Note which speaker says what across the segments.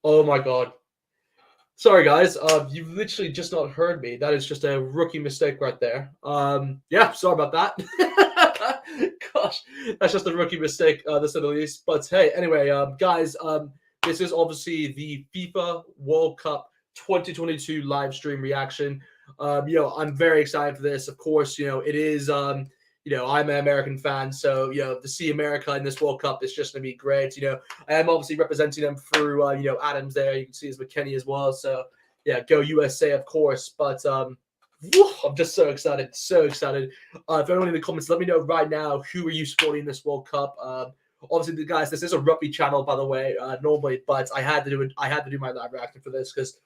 Speaker 1: Oh my god. Sorry guys, you've literally just not heard me. That is just a rookie mistake right there. Yeah, sorry about that. Gosh, that's just a rookie mistake, to say the least. But hey, anyway, guys, this is obviously the FIFA World Cup 2022 live stream reaction. I'm very excited for this. Of course, it is. I'm an American fan, so to see America in this World Cup is just going to be great. I am obviously representing them through, Adams there. You can see his McKenny as well. So, yeah, go USA, of course. But I'm just so excited, so excited. If anyone in the comments, let me know right now, who are you supporting in this World Cup? Obviously, guys, this is a rugby channel, by the way, normally, but I had to do it. I had to do my live reaction for this because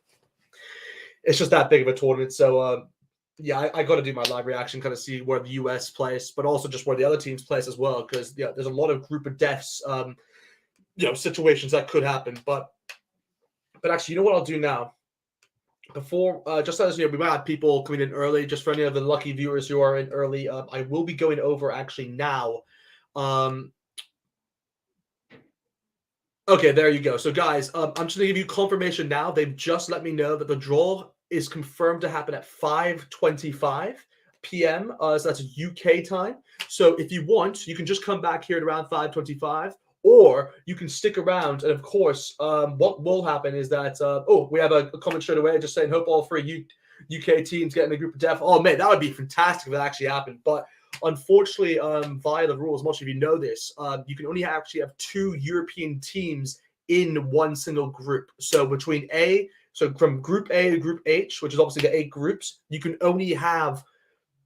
Speaker 1: it's just that big of a tournament. So, yeah, I got to do my live reaction, kind of see where the US plays, but also just where the other teams place as well, because there's a lot of group of deaths, situations that could happen. But actually, you know what I'll do now? Before, just as we might have people coming in early, just for any of the lucky viewers who are in early, I will be going over actually now. Okay, there you go. So, guys, I'm just gonna give you confirmation now. They've just let me know that the draw is confirmed to happen at 5:25 p.m. So that's UK time. So if you want, you can just come back here at around 5:25, or you can stick around. And of course, what will happen is that we have a comment straight away just saying hope all three UK teams get in the group of death. Oh man, that would be fantastic if that actually happened. But unfortunately, via the rules, most of you know this, you can only actually have 2 European teams in one single group. So from Group A to Group H, which is obviously the 8 groups, you can only have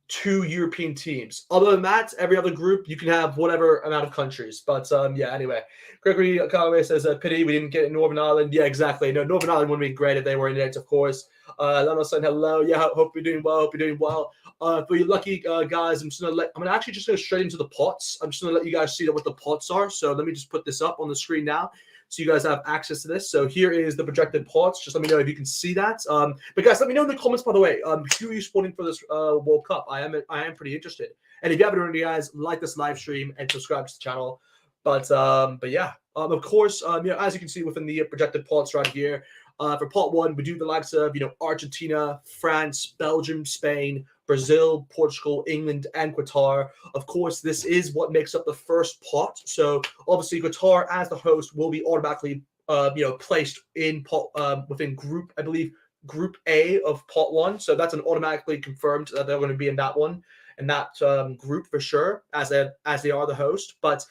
Speaker 1: 2 European teams. Other than that, every other group, you can have whatever amount of countries. But anyway. Gregory Callaway says, pity we didn't get Northern Ireland. Yeah, exactly. No, Northern Ireland would be great if they were in it, of course. Lana saying hello. Yeah, hope you're doing well. Hope you're doing well. For you lucky guys, I'm gonna actually just go straight into the pots. I'm just gonna let you guys see what the pots are. So let me just put this up on the screen now, so you guys have access to this. So here is the projected pots. Just let me know if you can see that. But guys, let me know in the comments, by the way, who are you supporting for this World Cup? I am pretty interested. And if you haven't already, guys, like this live stream and subscribe to the channel. But yeah, of course, as you can see within the projected pots right here, for pot 1, we do the likes of Argentina, France, Belgium, Spain, Brazil, Portugal, England, and Qatar. Of course, this is what makes up the first pot. So obviously, Qatar as the host will be automatically placed in pot within group, I believe, Group A of pot 1. So that's an automatically confirmed that they're going to be in that one, in that group for sure, as they are the host. But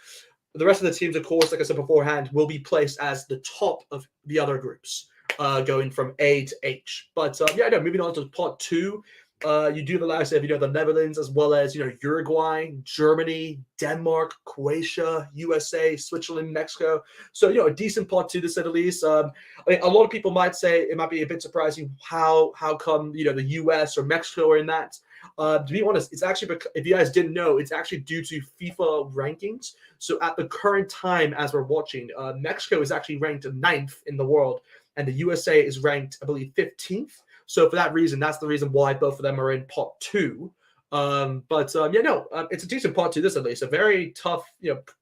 Speaker 1: the rest of the teams, of course, like I said beforehand, will be placed as the top of the other groups, going from A to H. But moving on to pot 2. You do the likes of the Netherlands, as well as Uruguay, Germany, Denmark, Croatia, USA, Switzerland, Mexico. So a decent pot 2 to say the least. I mean, a lot of people might say it might be a bit surprising how come the US or Mexico are in that. To be honest, it's actually, if you guys didn't know, it's actually due to FIFA rankings. So at the current time, as we're watching, Mexico is actually ranked 9th in the world, and the USA is ranked, I believe, 15th. So for that reason, that's the reason why both of them are in pot 2. It's a decent pot 2. This at least a very tough,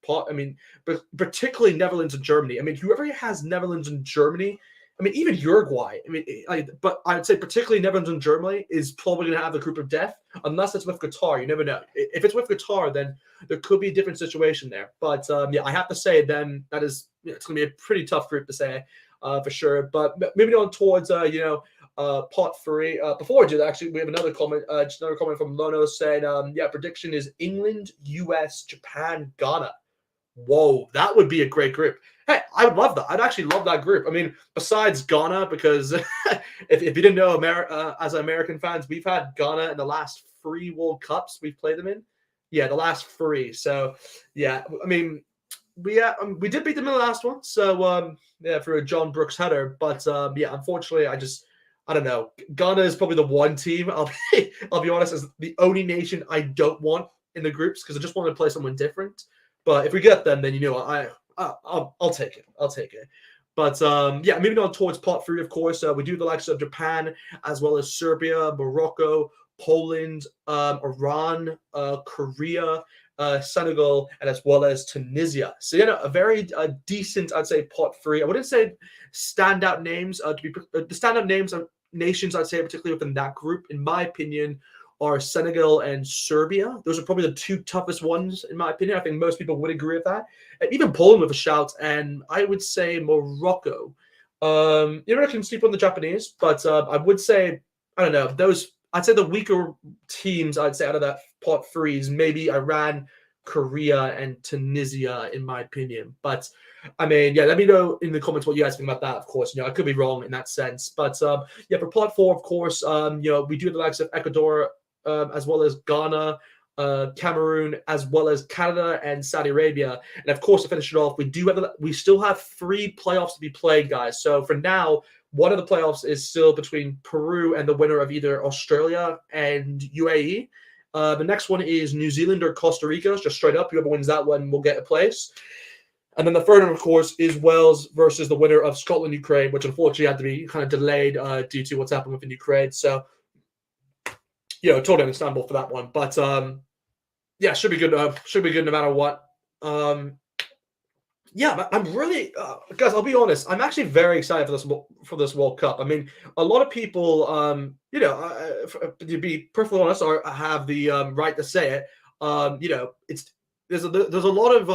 Speaker 1: pot. I mean, but particularly Netherlands and Germany. I mean, whoever has Netherlands and Germany, I mean, even Uruguay. I mean, but I would say particularly Netherlands and Germany is probably going to have the group of death, unless it's with Qatar. You never know. If it's with Qatar, then there could be a different situation there. But I have to say, then that is it's going to be a pretty tough group to say, for sure. But moving on towards pot 3. Before I do that, actually, we have another comment. Just another comment from Lono saying, prediction is England, US, Japan, Ghana. Whoa, that would be a great group. Hey, I would love that. I'd actually love that group. I mean, besides Ghana, because if you didn't know, as American fans, we've had Ghana in the last 3 World Cups we've played them in. Yeah, the last 3. So, yeah, I mean, we did beat them in the last one. So, for a John Brooks header. But, unfortunately, I don't know. Ghana is probably the one team, I'll be honest, is the only nation I don't want in the groups, because I just want to play someone different. But if we get them, then I'll take it. I'll take it. But moving on towards pot 3, of course, we do the likes of Japan, as well as Serbia, Morocco, Poland, Iran, Korea, Senegal, and as well as Tunisia. So, a very decent, I'd say, pot three. I wouldn't say standout names the standout names of nations, I'd say, particularly within that group, in my opinion, are Senegal and Serbia. Those are probably the two toughest ones, in my opinion. I think most people would agree with that. And even Poland with a shout, and I would say Morocco. I can sleep on the Japanese, but I would say, I don't know, I'd say the weaker teams, I'd say, out of that pot three is maybe Iran, Korea, and Tunisia, in my opinion. But I mean, yeah, let me know in the comments what you guys think about that. Of course, I could be wrong in that sense. But yeah, for pot four, of course, we do have the likes of Ecuador, as well as Ghana, Cameroon, as well as Canada and Saudi Arabia. And of course, to finish it off, we still have 3 playoffs to be played, guys. So for now, one of the playoffs is still between Peru and the winner of either Australia and UAE. The next one is New Zealand or Costa Rica, just straight up. Whoever wins that one will get a place. And then the third one, of course, is Wales versus the winner of Scotland, Ukraine, which unfortunately had to be kind of delayed due to what's happened within Ukraine. So, totally understandable for that one. But yeah, should be good. Should be good no matter what. Yeah, but I'm really, guys. I'll be honest. I'm actually very excited for this World Cup. I mean, a lot of people, to be perfectly honest, have the right to say it. There's a lot of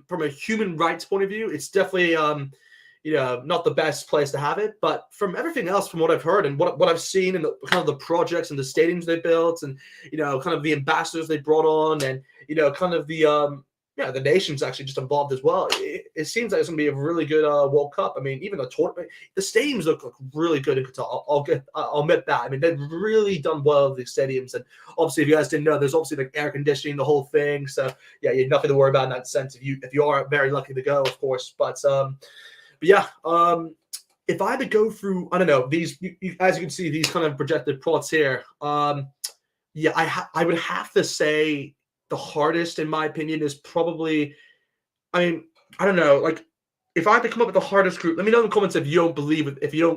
Speaker 1: from a human rights point of view, it's definitely not the best place to have it. But from everything else, from what I've heard and what I've seen and kind of the projects and the stadiums they built and kind of the ambassadors they brought on and kind of the nation's actually just involved as well. It seems like it's going to be a really good World Cup. I mean, even the tournament, the stadiums look really good in Qatar. I'll admit that. I mean, they've really done well with these stadiums. And obviously, if you guys didn't know, there's obviously like air conditioning, the whole thing. So yeah, you have nothing to worry about in that sense. If you are very lucky to go, of course. But yeah, if I had to go through, I don't know, these as you can see, these kind of projected plots here. Yeah, I would have to say the hardest, in my opinion, is probably, I mean, I don't know, like, if I had to come up with the hardest group, let me know in the comments if you don't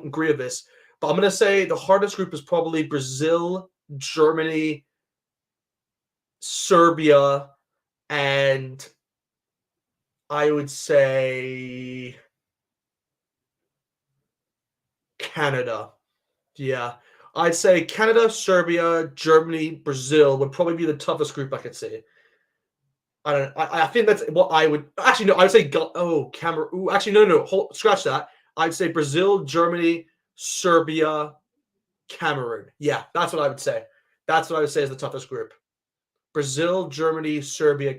Speaker 1: agree with this. But I'm going to say the hardest group is probably Brazil, Germany, Serbia, and I would say Canada. Yeah. I'd say Canada, Serbia, Germany, Brazil would probably be the toughest group I could see. I think that's what I would actually no. I would say Cameroon. Ooh, actually no. Scratch that. I'd say Brazil, Germany, Serbia, Cameroon. Yeah, that's what I would say. That's what I would say is the toughest group. Brazil, Germany, Serbia.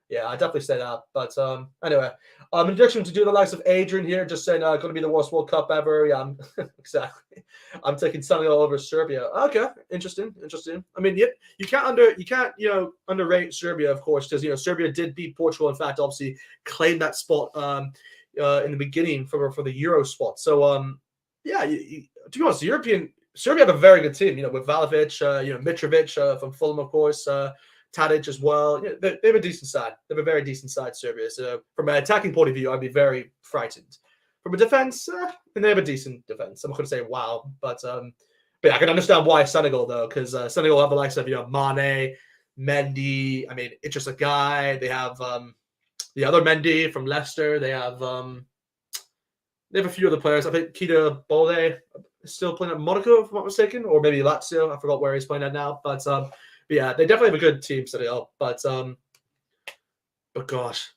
Speaker 1: Yeah, I definitely say that. But anyway, in addition to do the likes of Adrian here, just saying going to be the worst World Cup ever. Yeah, exactly. I'm taking Senegal over Serbia. Okay, interesting. I mean, you can't underrate Serbia, of course, because Serbia did beat Portugal. In fact, obviously claimed that spot in the beginning for the Euro spot. So yeah, to be honest, Serbia have a very good team. With Vlahovic, Mitrovic from Fulham, of course. Tadic as well. They have a decent side. They have a very decent side, Serbia. So from an attacking point of view, I'd be very frightened. From a defense, and they have a decent defense. I'm not going to say wow, but yeah, I can understand why Senegal though, because Senegal have the likes of Mane, Mendy. I mean, it's just a guy. They have the other Mendy from Leicester. They have a few other players. I think Keita Balde is still playing at Monaco, if I'm not mistaken, or maybe Lazio. I forgot where he's playing at now, but yeah, they definitely have a good team set up. But gosh.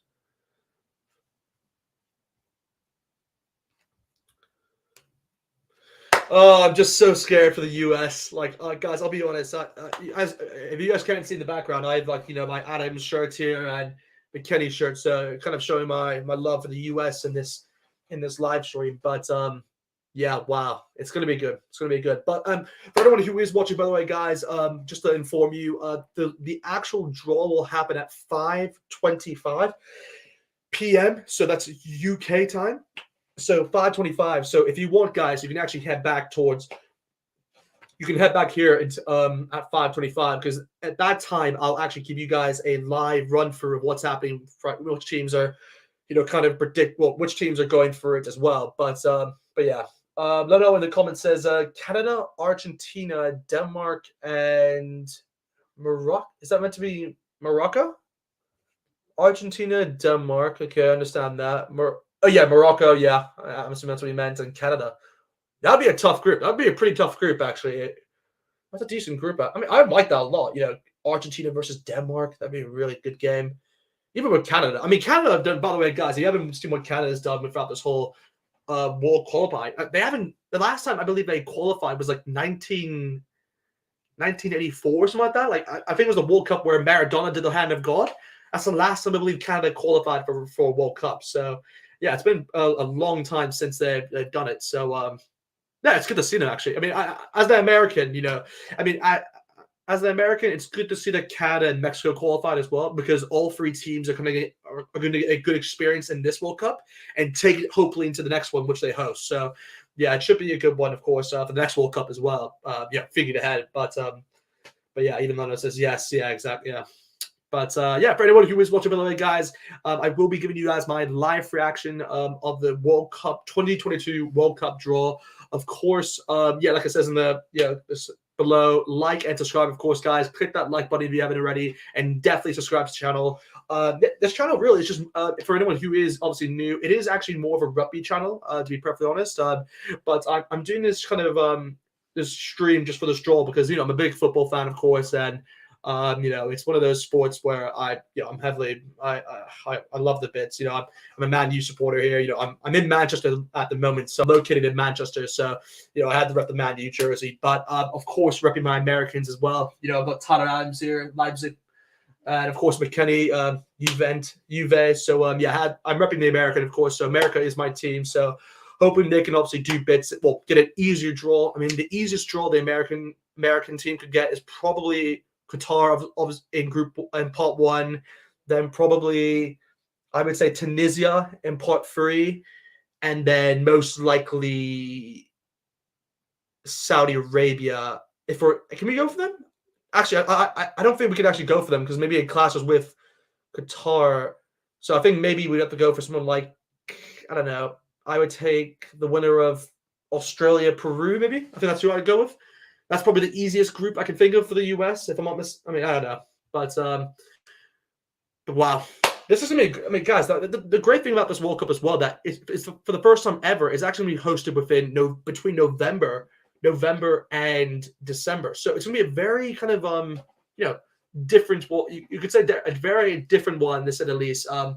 Speaker 1: Oh, I'm just so scared for the US. Like, guys, I'll be honest. If you guys can't see in the background, I have my Adams shirt here and McKenny shirt, so kind of showing my love for the US in this live stream. But yeah, wow, it's gonna be good. It's gonna be good. But for everyone who is watching, by the way, guys, just to inform you, the actual draw will happen at 5:25 p.m. So that's UK time. So 5:25. So if you want, guys, you can actually head back you can head back here at 5:25 because at that time I'll actually give you guys a live run through of what's happening, which teams are, kind of predict which teams are going for it as well. But yeah, let me know in the comments. Says Canada, Argentina, Denmark, and Morocco. Is that meant to be Morocco? Argentina, Denmark. Okay, I understand that. Oh yeah, Morocco. Yeah, I'm assuming that's what you meant. And Canada. That'd be a tough group. That'd be a pretty tough group, actually. That's a decent group. I mean, I like that a lot. Argentina versus Denmark. That'd be a really good game. Even with Canada. I mean, Canada have done, by the way, guys, you haven't seen what Canada's done throughout this whole world qualifying. They haven't, the last time I believe they qualified was like 1984 or something like that. Like, I think it was the World Cup where Maradona did the hand of God. That's the last time I believe Canada qualified for a World Cup. So, yeah, it's been a long time since they've done it. So, yeah, it's good to see them, actually. I mean, as an American, as an American, it's good to see that Canada and Mexico qualified as well, because all three teams are going to get a good experience in this World Cup and take it hopefully into the next one, which they host. So, yeah, it should be a good one, of course, for the next World Cup as well. Figured ahead, but yeah, even though it says yes, yeah, exactly, yeah. But yeah, for anyone who is watching, by the way, guys, I will be giving you guys my live reaction of the World Cup 2022 World Cup draw. Of course, yeah, like it says in the below, like and subscribe, of course, guys. Click that like button if you haven't already, and definitely subscribe to the channel. This channel really is just for anyone who is obviously new. It is actually more of a rugby channel, to be perfectly honest. But I'm doing this kind of this stream just for this draw because I'm a big football fan, of course, and it's one of those sports where I'm heavily I love the bits. I'm a Man U supporter here. I'm in Manchester at the moment, so I'm located in Manchester. So I had to rep the Man U jersey, but of course repping my Americans as well. I've got Tyler Adams here, Leipzig, and of course McKennie, Juve. So yeah, I'm repping the American, of course. So America is my team. So hoping they can obviously do bits. Well, get an easier draw. I mean, the easiest draw the American team could get is probably Qatar in part 1, then probably I would say Tunisia in part 3, and then most likely Saudi Arabia. Can we go for them? Actually, I don't think we could actually go for them because maybe it clashes with Qatar. So I think maybe we'd have to go for someone like, I don't know. I would take the winner of Australia, Peru, maybe. I think that's who I'd go with. That's probably the easiest group I can think of for the US, if I'm not I don't know. But wow. This is going to be, guys, the great thing about this World Cup as well, that it's for the first time ever, it's actually going to be hosted between November and December. So it's going to be a very kind of, different, well, you could say a very different one, this at least, from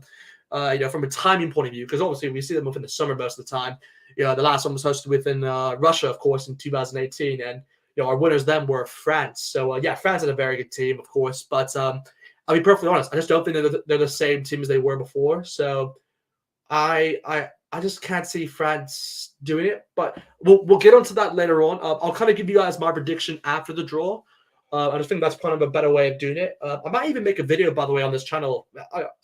Speaker 1: a timing point of view, because obviously we see them within the summer most of the time. The last one was hosted within Russia, of course, in 2018, and our winners then were France. So yeah, France is a very good team, of course. But I'll be perfectly honest, I just don't think they're the same team as they were before. So I just can't see France doing it. But we'll get onto that later on. I'll kind of give you guys my prediction after the draw. I just think that's kind of a better way of doing it. I might even make a video, by the way, on this channel.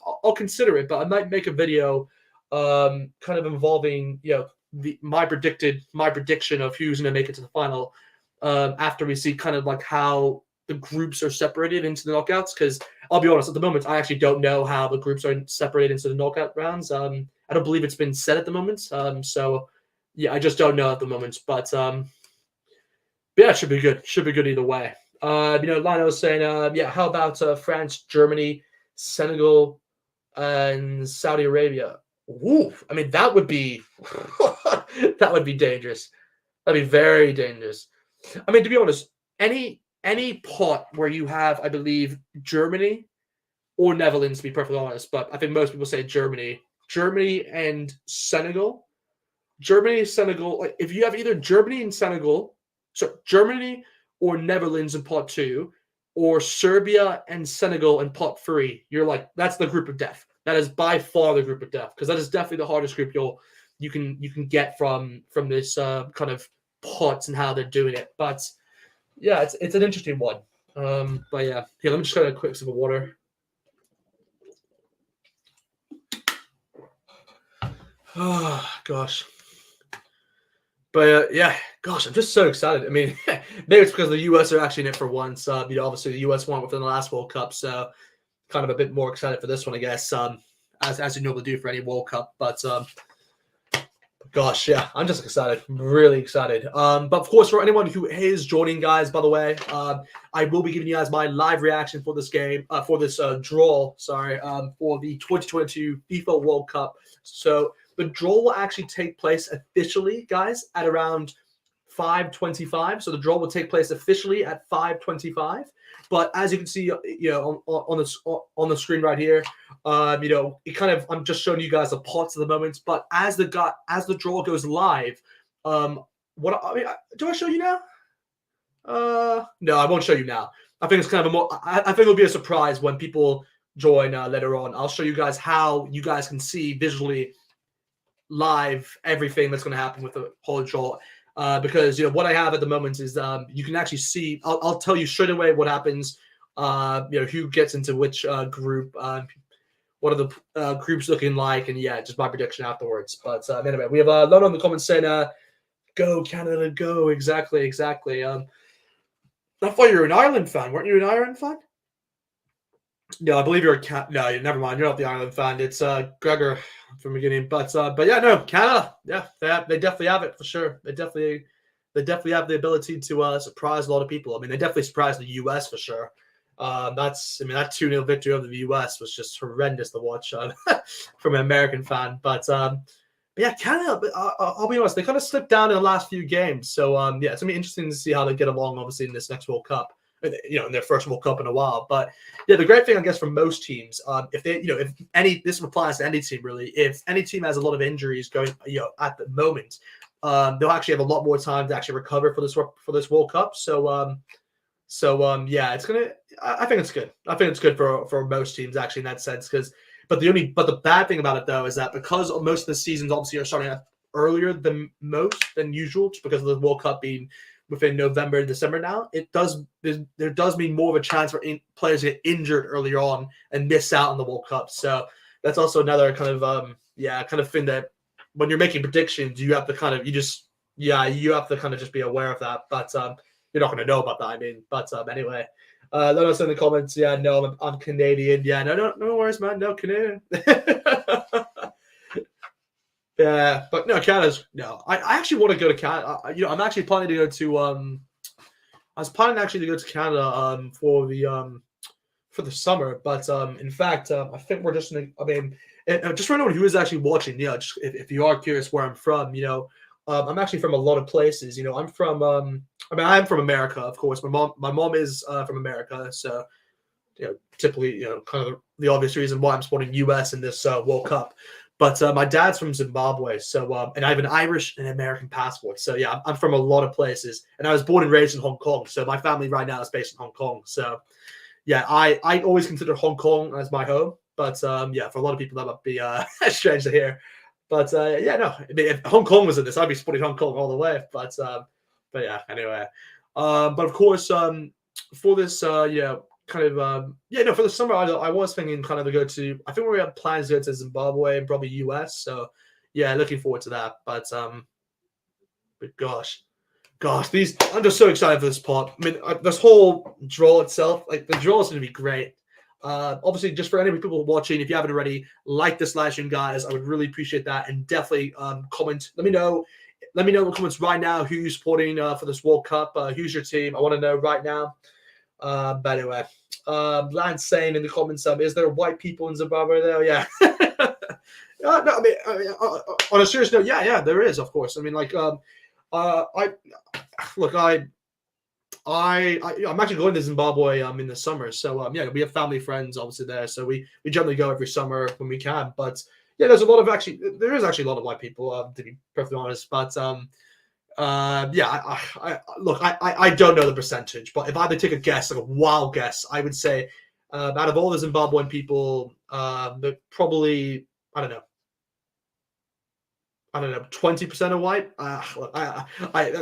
Speaker 1: I'll consider it, but I might make a video kind of involving my prediction of who's going to make it to the final. After we see kind of like how the groups are separated into the knockouts, because I'll be honest, at the moment, I actually don't know how the groups are separated into the knockout rounds. I don't believe it's been said at the moment. So yeah, I just don't know at the moment. But yeah, it should be good. Should be good either way. Lionel was saying, yeah, how about France, Germany, Senegal, and Saudi Arabia? Ooh, I mean, that would be that would be dangerous. That'd be very dangerous. I mean, to be honest, any pot where you have, I believe, Germany or Netherlands, to be perfectly honest, but I think most people say Germany and Senegal. Senegal. If you have either Germany and Senegal, so Germany or Netherlands in pot 2, or Serbia and Senegal in pot 3, you're like, that's the group of death. That is by far the group of death, because that is definitely the hardest group you can get from this kind of pots and how they're doing it. But yeah, it's an interesting one. But yeah, here, let me just get a quick sip of water. Oh gosh. But yeah, gosh, I'm just so excited. I mean, maybe it's because the US are actually in it for once. Obviously the US won within the last World Cup, so kind of a bit more excited for this one, I guess. As you normally do for any World Cup, but gosh, yeah, I'm just excited. I'm really excited. But of course, for anyone who is joining, guys, by the way, I will be giving you guys my live reaction for this game, for this draw. Sorry, for the 2022 FIFA World Cup. So the draw will actually take place officially, guys, at around 5:25. So the draw will take place officially at 5:25. But as you can see, on the screen right here, it kind of, I'm just showing you guys the parts at the moment. But as the draw goes live, do I show you now? No, I won't show you now. I think it's kind of I think it'll be a surprise when people join later on. I'll show you guys how you guys can see visually live everything that's going to happen with the whole draw. Because what I have at the moment is you can actually see. I'll tell you straight away what happens. Who gets into which group. What are the groups looking like, and yeah, just my prediction afterwards. But anyway, we have a lot on the comments saying, "Go Canada, go!" Exactly. I thought you were an Ireland fan. Weren't you an Ireland fan? No, I believe you're a No, never mind. You're not the Ireland fan. It's Gregor from the beginning. But yeah, no, Canada. Yeah, they definitely have it for sure. They definitely have the ability to surprise a lot of people. I mean, they definitely surprised the U.S. for sure. That 2-0 victory over the U.S. was just horrendous to watch from an American fan. But yeah, Canada. But I'll be honest, they kind of slipped down in the last few games. So yeah, it's gonna be interesting to see how they get along. Obviously, in this next World Cup, in their first World Cup in a while. But yeah, the great thing, I guess, for most teams, if they, this applies to any team really. If any team has a lot of injuries going, at the moment, they'll actually have a lot more time to actually recover for this World Cup. So yeah, it's gonna. I think it's good. I think it's good for most teams actually in that sense. But the bad thing about it though is that because most of the seasons obviously are starting earlier than usual, just because of the World Cup being within November and December now, there does mean more of a chance for players to get injured earlier on and miss out on the World Cup. So that's also another kind of thing that when you're making predictions, you have to kind of just be aware of that. But you're not going to know about that. I mean, but anyway, let us in the comments. Yeah, no, I'm Canadian. Yeah, no worries, man. No Canadian. Yeah, but no, Canada's no. I actually want to go to Canada. I'm actually planning to go to I was planning actually to go to Canada for the summer, but in fact, I think we're just gonna. I mean, just for anyone who is actually watching, just if you are curious where I'm from, I'm actually from a lot of places. I'm from I'm from America, of course. My mom is from America, so typically, kind of the obvious reason why I'm supporting U.S. in this World Cup. But my dad's from Zimbabwe, so and I have an Irish and American passport. So yeah, I'm from a lot of places, and I was born and raised in Hong Kong. So my family right now is based in Hong Kong. So yeah, I always consider Hong Kong as my home. But yeah, for a lot of people that might be strange to hear. But yeah, no, I mean, if Hong Kong was in this, I'd be supporting Hong Kong all the way. But yeah, anyway. But of course, for this for the summer, I was thinking kind of to go to. I think we have plans to go to Zimbabwe and probably US. So yeah, looking forward to that. But gosh, I'm just so excited for this part. I mean, this whole draw itself, like the draw is going to be great. Obviously, just for any people watching, if you haven't already, like this live stream, guys. I would really appreciate that, and definitely comment. Let me know in the comments right now who you're supporting for this World Cup. Who's your team? I want to know right now. But anyway, Lance saying in the comments, is there white people in Zimbabwe there? Yeah. No, I mean, on a serious note, yeah, there is, of course. I mean, like, I'm actually going to Zimbabwe in the summer, so yeah, we have family friends obviously there, so we generally go every summer when we can. But yeah, there is actually a lot of white people, to be perfectly honest. But yeah, I don't know the percentage, but if I had to take a guess, like a wild guess, I would say out of all the Zimbabwean people, that probably I don't know, 20% are white.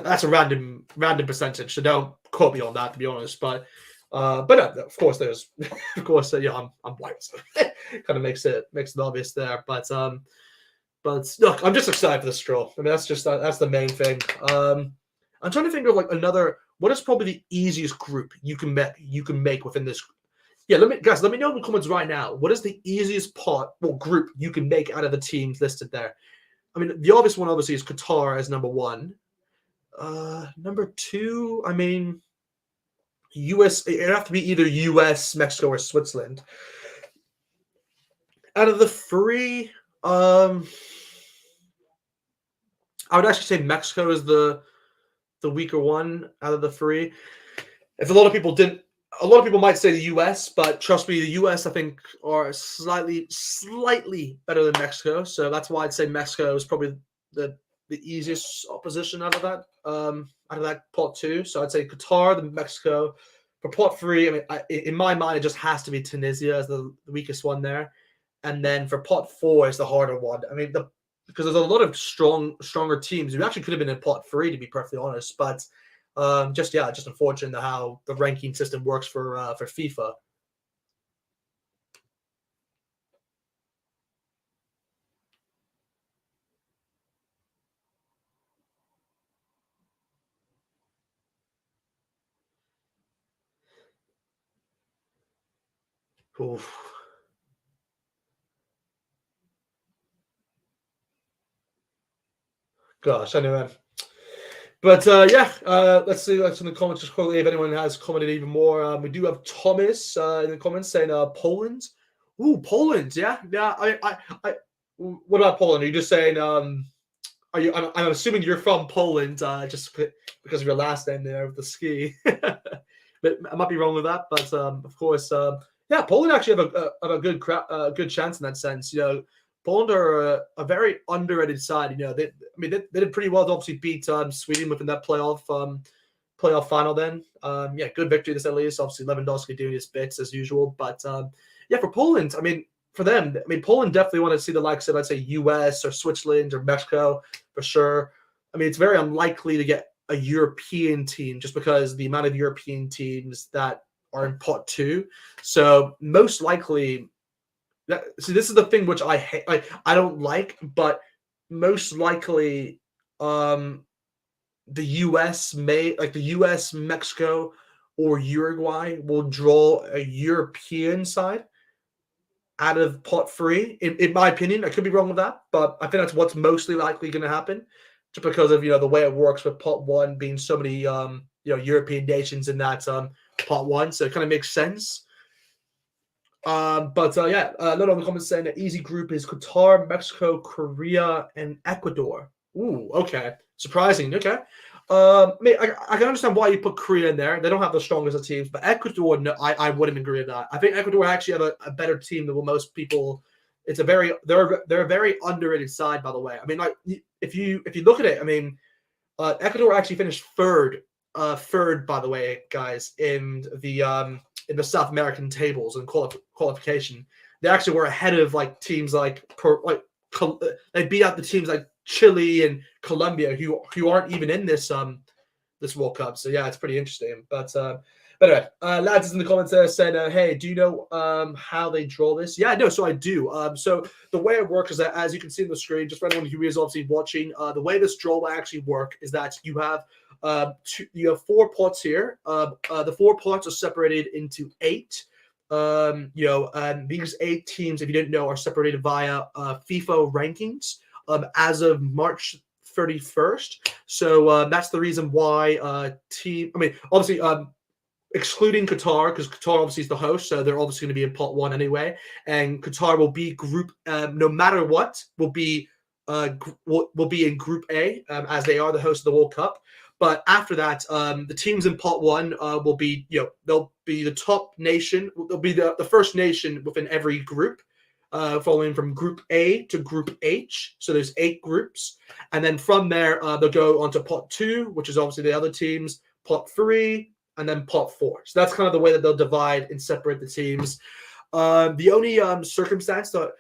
Speaker 1: That's a random percentage, so don't quote me on that, to be honest. But no, of course there's, of course, yeah, I'm white, so kind of makes it obvious there. But look, I'm just excited for this draw. I mean, that's the main thing. I'm trying to think of like what is probably the easiest group you can make within this. Yeah, let me know in the comments right now. What is the easiest group you can make out of the teams listed there? I mean, the obvious one obviously is Qatar as number one. Number two, I mean, US. It'd have to be either US, Mexico, or Switzerland. Out of the three, I would actually say Mexico is the weaker one out of the three. If a lot of people didn't, a lot of people might say the U.S., but trust me, the U.S. I think are slightly better than Mexico. So that's why I'd say Mexico is probably the easiest opposition out of that pot two. So I'd say Qatar, then Mexico. For pot three, I mean, in my mind, it just has to be Tunisia as the weakest one there, and then for pot four is the harder one. I mean, because there's a lot of stronger teams who actually could have been in pot three, to be perfectly honest, but. Just unfortunate how the ranking system works for FIFA. Oof. Gosh, I know that. But let's see. Let's in the comments just quickly if anyone has commented even more. We do have Thomas in the comments saying Poland. Ooh, Poland. Yeah, yeah. What about Poland? Are you just saying? Are you? I'm assuming you're from Poland, just because of your last name there with the ski. But I might be wrong with that. But of course, yeah, Poland actually have a good chance in that sense. You know, Poland are a very underrated side. You know, they did pretty well to obviously beat Sweden within that playoff final. Then, yeah, good victory to say the least. Obviously, Lewandowski doing his bits as usual. But yeah, for Poland, I mean, for them, I mean, Poland definitely want to see the likes of, I'd say, US or Switzerland or Mexico for sure. I mean, it's very unlikely to get a European team just because the amount of European teams that are in pot two. So most likely, see, this is the thing which I hate. I don't like, but most likely, the US, Mexico, or Uruguay will draw a European side out of pot three. In my opinion, I could be wrong with that, but I think that's what's mostly likely going to happen, just because of the way it works with pot one being so many European nations in that pot one, so it kind of makes sense. But yeah, a lot of the comments saying the easy group is Qatar, Mexico, Korea, and Ecuador. Ooh, okay, surprising. Okay, I mean, I can understand why you put Korea in there. They don't have the strongest of teams, but Ecuador, no, I wouldn't agree with that. I think Ecuador actually have a better team than what most people. They're a very underrated side, by the way. I mean, like if you look at it, I mean, Ecuador actually finished third, by the way, guys, in the South American tables and qualification. They actually were ahead of like teams they beat out the teams like Chile and Colombia who aren't even in this World Cup. So yeah, it's pretty interesting. But anyway, lads is in the comments there saying, hey, do you know how they draw this? Yeah, no, so I do. So the way it works is that, as you can see on the screen, just for anyone who is obviously watching, the way this draw will actually work is that you have four pots here. The four pots are separated into eight. These 8 teams, if you didn't know, are separated via FIFA rankings as of March 31st. So that's the reason why obviously, excluding Qatar, because Qatar obviously is the host, so they're obviously going to be in pot one anyway. And Qatar will be no matter what, will be in Group A, as they are the host of the World Cup. But after that, the teams in pot one will be, they'll be the top nation. They'll be the first nation within every group, following from Group A to Group H. So there's 8 groups. And then from there, they'll go on to pot 2, which is obviously the other teams, pot 3, and then pot 4. So that's kind of the way that they'll divide and separate the teams. The only circumstance that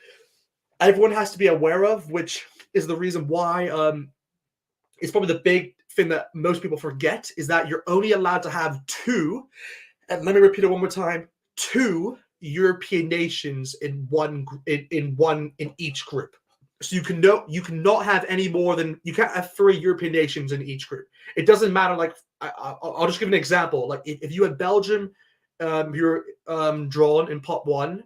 Speaker 1: everyone has to be aware of, which is the reason why it's probably the big thing that most people forget, is that you're only allowed to have 2, and let me repeat it one more time, 2 European nations in each group. So you cannot have any more than, you can't have 3 European nations in each group. It doesn't matter. Like I'll just give an example. Like if you had Belgium, you're drawn in pot 1,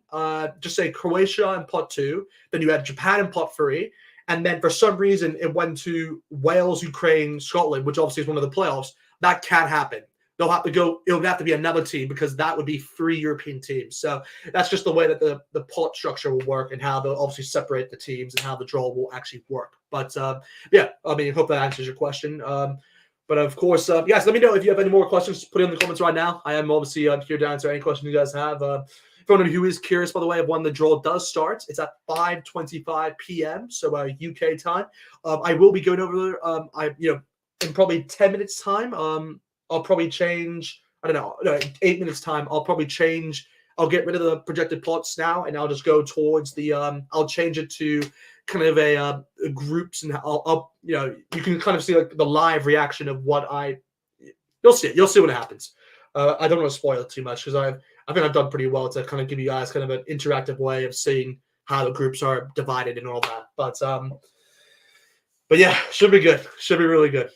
Speaker 1: just say Croatia in pot 2, then you had Japan in pot 3, and then for some reason it went to Wales, Ukraine, Scotland, which obviously is one of the playoffs. That can't happen. they'll have to go. It'll have to be another team because that would be 3 European teams. So that's just the way that the pot structure will work and how they'll obviously separate the teams and how the draw will actually work. But yeah, I mean, hope that answers your question. But of course, guys, let me know if you have any more questions. Put it in the comments right now. I am obviously here to answer any questions you guys have. For anyone who is curious, by the way, of when the draw does start, it's at 5:25 p.m. So UK time. I will be going over there. In probably 10 minutes time. I'll probably change. I don't know. No, 8 minutes time. I'll probably change. I'll get rid of the projected plots now, and I'll just go towards the. I'll change it to kind of a groups, and I'll you can kind of see like the live reaction of what I. You'll see it. You'll see what happens. I don't want to spoil it too much because I think I've done pretty well to kind of give you guys kind of an interactive way of seeing how the groups are divided and all that. But yeah, should be good. Should be really good.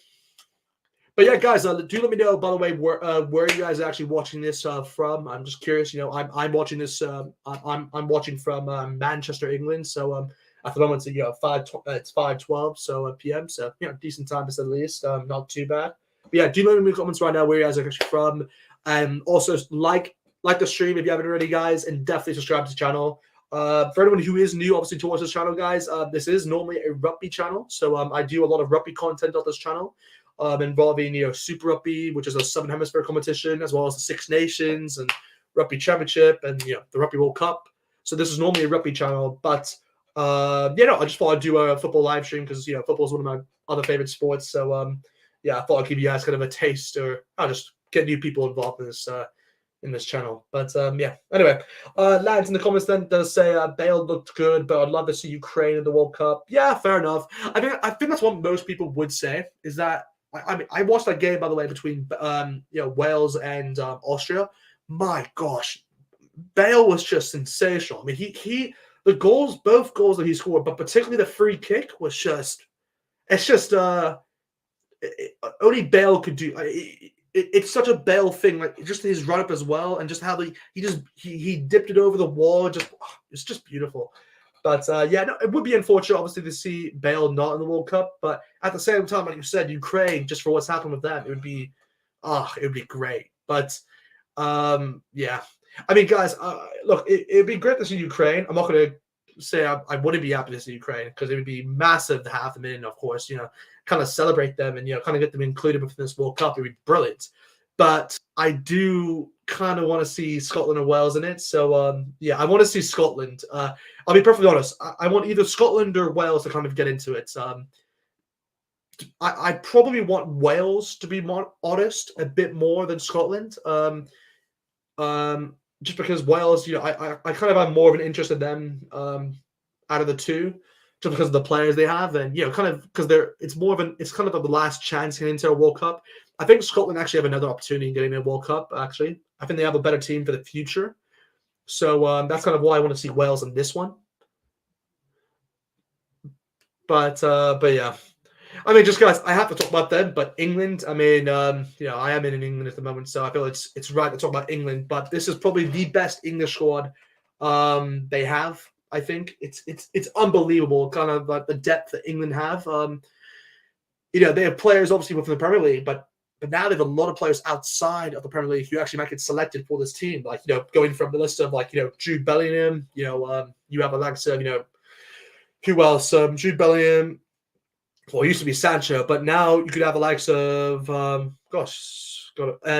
Speaker 1: But yeah, guys, do let me know, by the way, where you guys are actually watching this from. I'm just curious. I'm watching this. I'm watching from Manchester, England. So at the moment, it's 5:12 p.m. So decent time to say the least. Not too bad. But yeah, do let me know in the comments right now where you guys are actually from. And also like the stream if you haven't already, guys, and definitely subscribe to the channel. For anyone who is new, obviously, towards this channel, guys, this is normally a rugby channel. So I do a lot of rugby content on this channel. Involving Super Rugby, which is a Southern Hemisphere competition, as well as the Six Nations and Rugby Championship and the Rugby World Cup. So this is normally a rugby channel, but I just thought I'd do a football live stream because football is one of my other favorite sports. So I thought I'd give you guys kind of a taste, or I'll just get new people involved in this channel. But anyway, lads in the comments then does say Bale looked good, but I'd love to see Ukraine in the World Cup. Yeah, fair enough. I think that's what most people would say, is that. I mean, I watched that game, by the way, between Wales and Austria. My gosh, Bale was just sensational. I mean, both goals that he scored, but particularly the free kick was only Bale could do. It's such a Bale thing, like just his run up as well, and just how he dipped it over the wall. It's just beautiful. But it would be unfortunate, obviously, to see Bale not in the World Cup. But at the same time, like you said, Ukraine, just for what's happened with them, it would be great. But I mean, guys, look, it'd be great to see Ukraine. I'm not going to say I wouldn't be happy to see Ukraine because it would be massive to have them in. Of course, kind of celebrate them and kind of get them included within this World Cup. It would be brilliant. But I do kind of want to see Scotland or Wales in it. So, I want to see Scotland. I'll be perfectly honest. I want either Scotland or Wales to kind of get into it. I probably want Wales, to be more honest, a bit more than Scotland. Just because Wales, I kind of have more of an interest in them out of the two, just because of the players they have, and kind of because it's kind of the last chance getting into a World Cup. I think Scotland actually have another opportunity in getting a World Cup. Actually, I think they have a better team for the future. So that's kind of why I want to see Wales in this one. But yeah, I mean, just guys, I have to talk about them. But England, I mean, I am in England at the moment, so I feel it's right to talk about England. But this is probably the best English squad they have. I think it's unbelievable, kind of like the depth that England have. They have players obviously within the Premier League, but now they have a lot of players outside of the Premier League who actually might get selected for this team. Like going from the list of Jude Bellingham, you have Alexa, who else? Jude Bellingham. Well, it used to be Sancho, but now you could have the likes of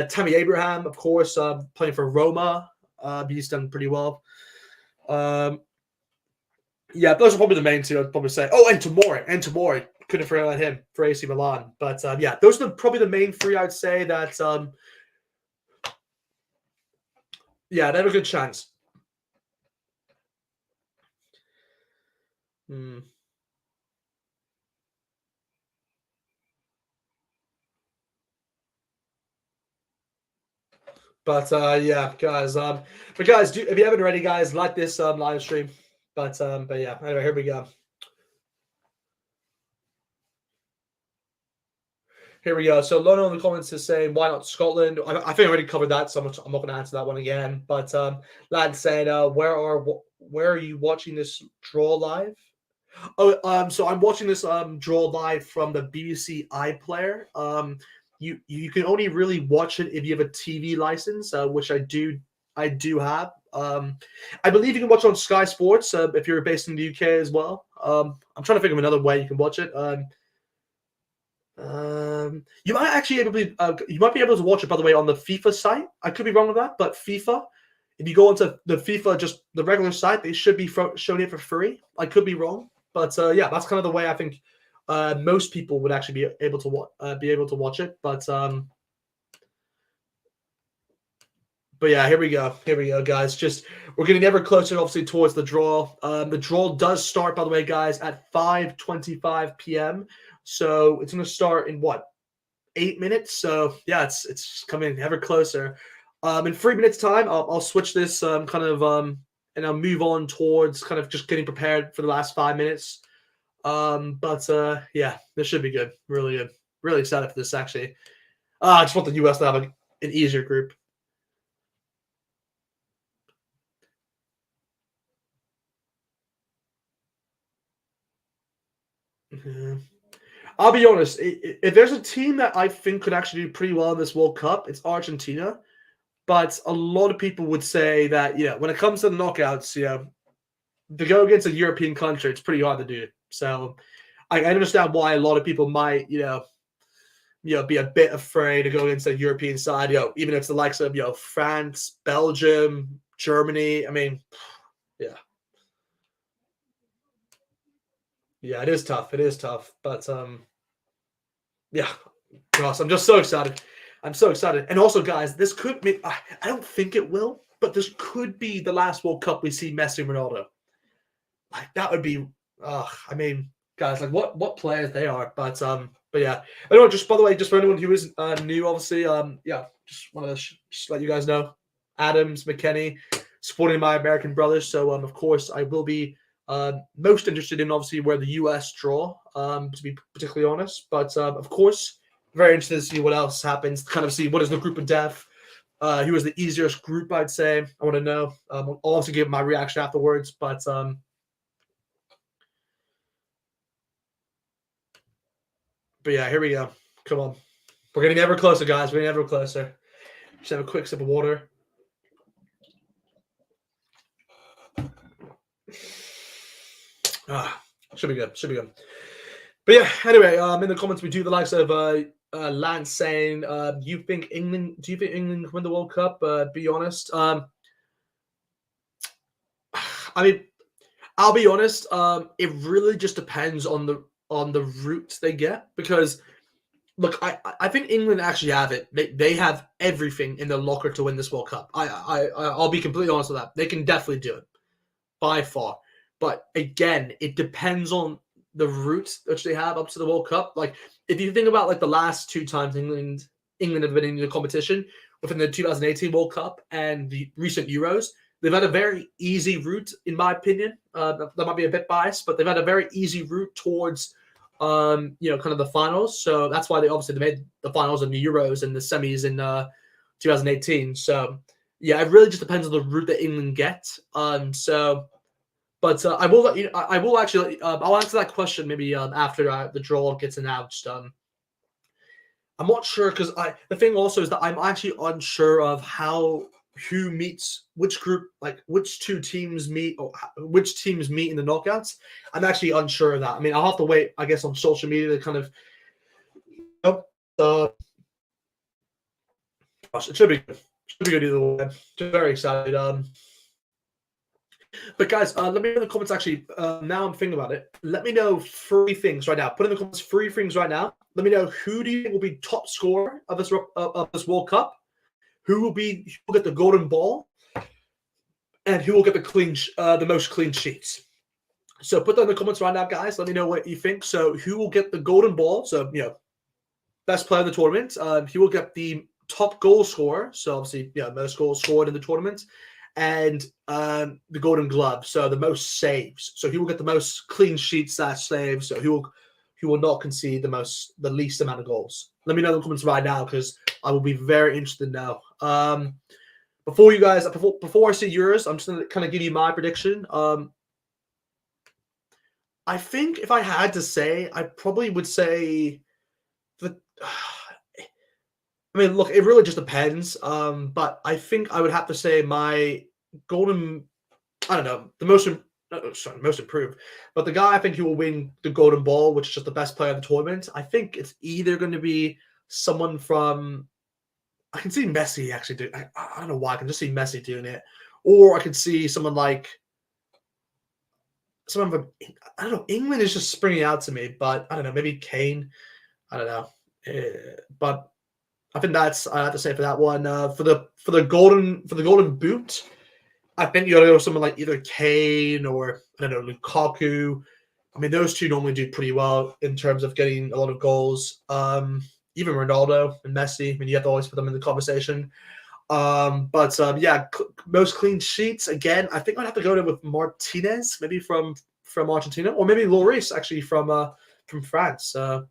Speaker 1: Tammy Abraham, of course, playing for Roma. He's done pretty well. Those are probably the main two I'd probably say. Oh, and Tomori. Couldn't forget about him for AC Milan. But those are probably the main three I'd say that they have a good chance. But guys. But guys, if you haven't already, guys, like this live stream. But yeah, anyway, here we go. Here we go. So Lona in the comments is saying, why not Scotland? I think I already covered that, so I'm not going to answer that one again. But lad said, where are you watching this draw live? Oh, so I'm watching this draw live from the BBC iPlayer. you can only really watch it if you have a TV license, which I do have. I believe you can watch it on Sky Sports if you're based in the UK as well. I'm trying to think of another way you can watch it. You might actually you might be able to watch it, by the way, on the FIFA site. I could be wrong with that, but FIFA, if you go onto the FIFA, just the regular site, they should be showing it for free. I could be wrong, but yeah, that's kind of the way I think most people would actually be able to watch it. But yeah, here we go, guys. Just we're getting ever closer, obviously, towards the draw. The draw does start, by the way, guys, at 5:25 p.m. So it's going to start in what, 8 minutes? So yeah, it's coming ever closer. In 3 minutes time, I'll switch this and I'll move on towards kind of just getting prepared for the last 5 minutes. But yeah, this should be good. Really good. Really excited for this, actually. I just want the U.S. to have an easier group. Yeah. I'll be honest. If there's a team that I think could actually do pretty well in this World Cup, it's Argentina. But a lot of people would say that, when it comes to the knockouts, to go against a European country, it's pretty hard to do. So I understand why a lot of people might, be a bit afraid to go against a European side. Even if it's the likes of France, Belgium, Germany. I mean, yeah, yeah, it is tough. It is tough, but yeah, gosh, I'm just so excited. I'm so excited. And also, guys, this could be, I don't think it will, but this could be the last World Cup we see Messi and Ronaldo. Like, that would be, I mean, guys, like what players they are. But yeah. Anyway, just by the way, just for anyone who isn't new, obviously, yeah, just want to just let you guys know, Adams, McKenny, supporting my American brothers. So, of course, I will be most interested in obviously where the US draw, to be particularly honest. But of course, very interested to see what else happens, kind of see what is the group of death. Who was the easiest group, I'd say. I want to know. I'll also give my reaction afterwards. But yeah, here we go. Come on. We're getting ever closer, guys. We're getting ever closer. Just have a quick sip of water. Should be good. Should be good. But yeah, anyway, in the comments we do the likes of Lance saying, do you think England can win the World Cup? Be honest. I mean, I'll be honest. It really just depends on the route they get, because look, I think England actually have it. They have everything in their locker to win this World Cup. I'll be completely honest with that. They can definitely do it by far. But again, it depends on the route which they have up to the World Cup. Like, if you think about like the last two times England have been in the competition, within the 2018 World Cup and the recent Euros, they've had a very easy route, in my opinion. That might be a bit biased, but they've had a very easy route towards kind of the finals. So that's why they obviously made the finals in the Euros and the semis in 2018. So yeah, it really just depends on the route that England get. But I will let you. I will actually. I'll answer that question maybe after the draw gets announced. I'm not sure, because the thing also is that I'm actually unsure of who meets which group, like which two teams meet, or which teams meet in the knockouts. I'm actually unsure of that. I mean, I'll have to wait, I guess, on social media to kind of. Gosh, it should be good. Should be good either way. Just very excited. But guys, let me know in the comments. Actually, now I'm thinking about it. Let me know 3 things right now. Put in the comments 3 things right now. Let me know, who do you think will be top scorer of this World Cup? Who will get the golden ball? And who will get the most clean sheets? So put that in the comments right now, guys. Let me know what you think. So who will get the golden ball? So best player in the tournament. He will get the top goal scorer. So obviously, most goals scored in the tournament. And the Golden Glove, so the most saves. So he will get the most clean sheets / saves. So he will not concede the least amount of goals. Let me know in the comments right now, because I will be very interested now. Before I see yours, I'm just gonna kind of give you my prediction. I think if I had to say, I probably would say that I mean, look, it really just depends. But I think I would have to say my golden, I don't know, the most, sorry, most improved, but the guy I think who will win the golden ball, which is just the best player of the tournament, I think it's either going to be someone from, I can see Messi actually do. I don't know why I can just see Messi doing it, or I could see someone like someone from, I don't know. England is just springing out to me, but I don't know. Maybe Kane. I don't know. But I think that's I have to say for that one. For the golden boot, I think you got to go with someone like either Kane or I don't know Lukaku. I mean, those two normally do pretty well in terms of getting a lot of goals. Even Ronaldo and Messi. I mean, you have to always put them in the conversation. Yeah, most clean sheets again. I think I'd have to go to with Martinez, maybe from Argentina, or maybe Lloris actually from France. I'm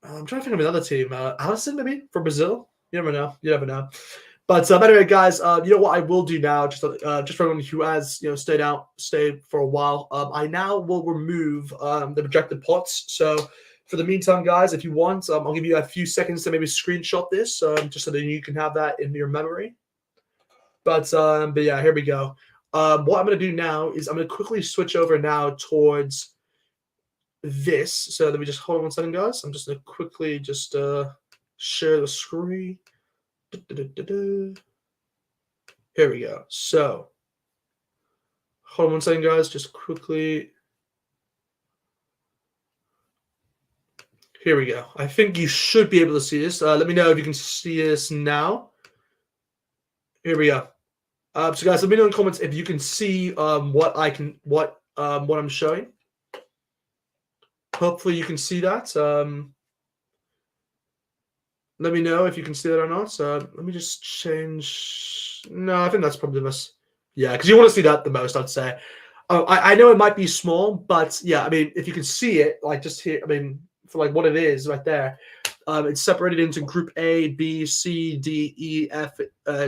Speaker 1: trying to think of another team. Allison, maybe from Brazil. You never know. You never know. But anyway, guys, you know what I will do now, just for anyone who has stayed for a while. I now will remove the projected pots. So for the meantime, guys, if you want, I'll give you a few seconds to maybe screenshot this, just so that you can have that in your memory. But yeah, here we go. What I'm going to do now is I'm going to quickly switch over now towards this. So let me just hold on 1 second, guys. I'm just going to quickly just share the screen. Here we go. So hold on 1 second, guys. Just quickly. Here we go. I think you should be able to see this. Let me know if you can see this now. Here we go. So guys, let me know in the comments if you can see what I'm showing. Hopefully you can see that. Let me know if you can see that or not. Let me just change. No, I think that's probably the best. Yeah, because you want to see that the most, I'd say. I know it might be small, but yeah, I mean, if you can see it, like just here, I mean, for like what it is right there, it's separated into Group A, B, C, D, E, F,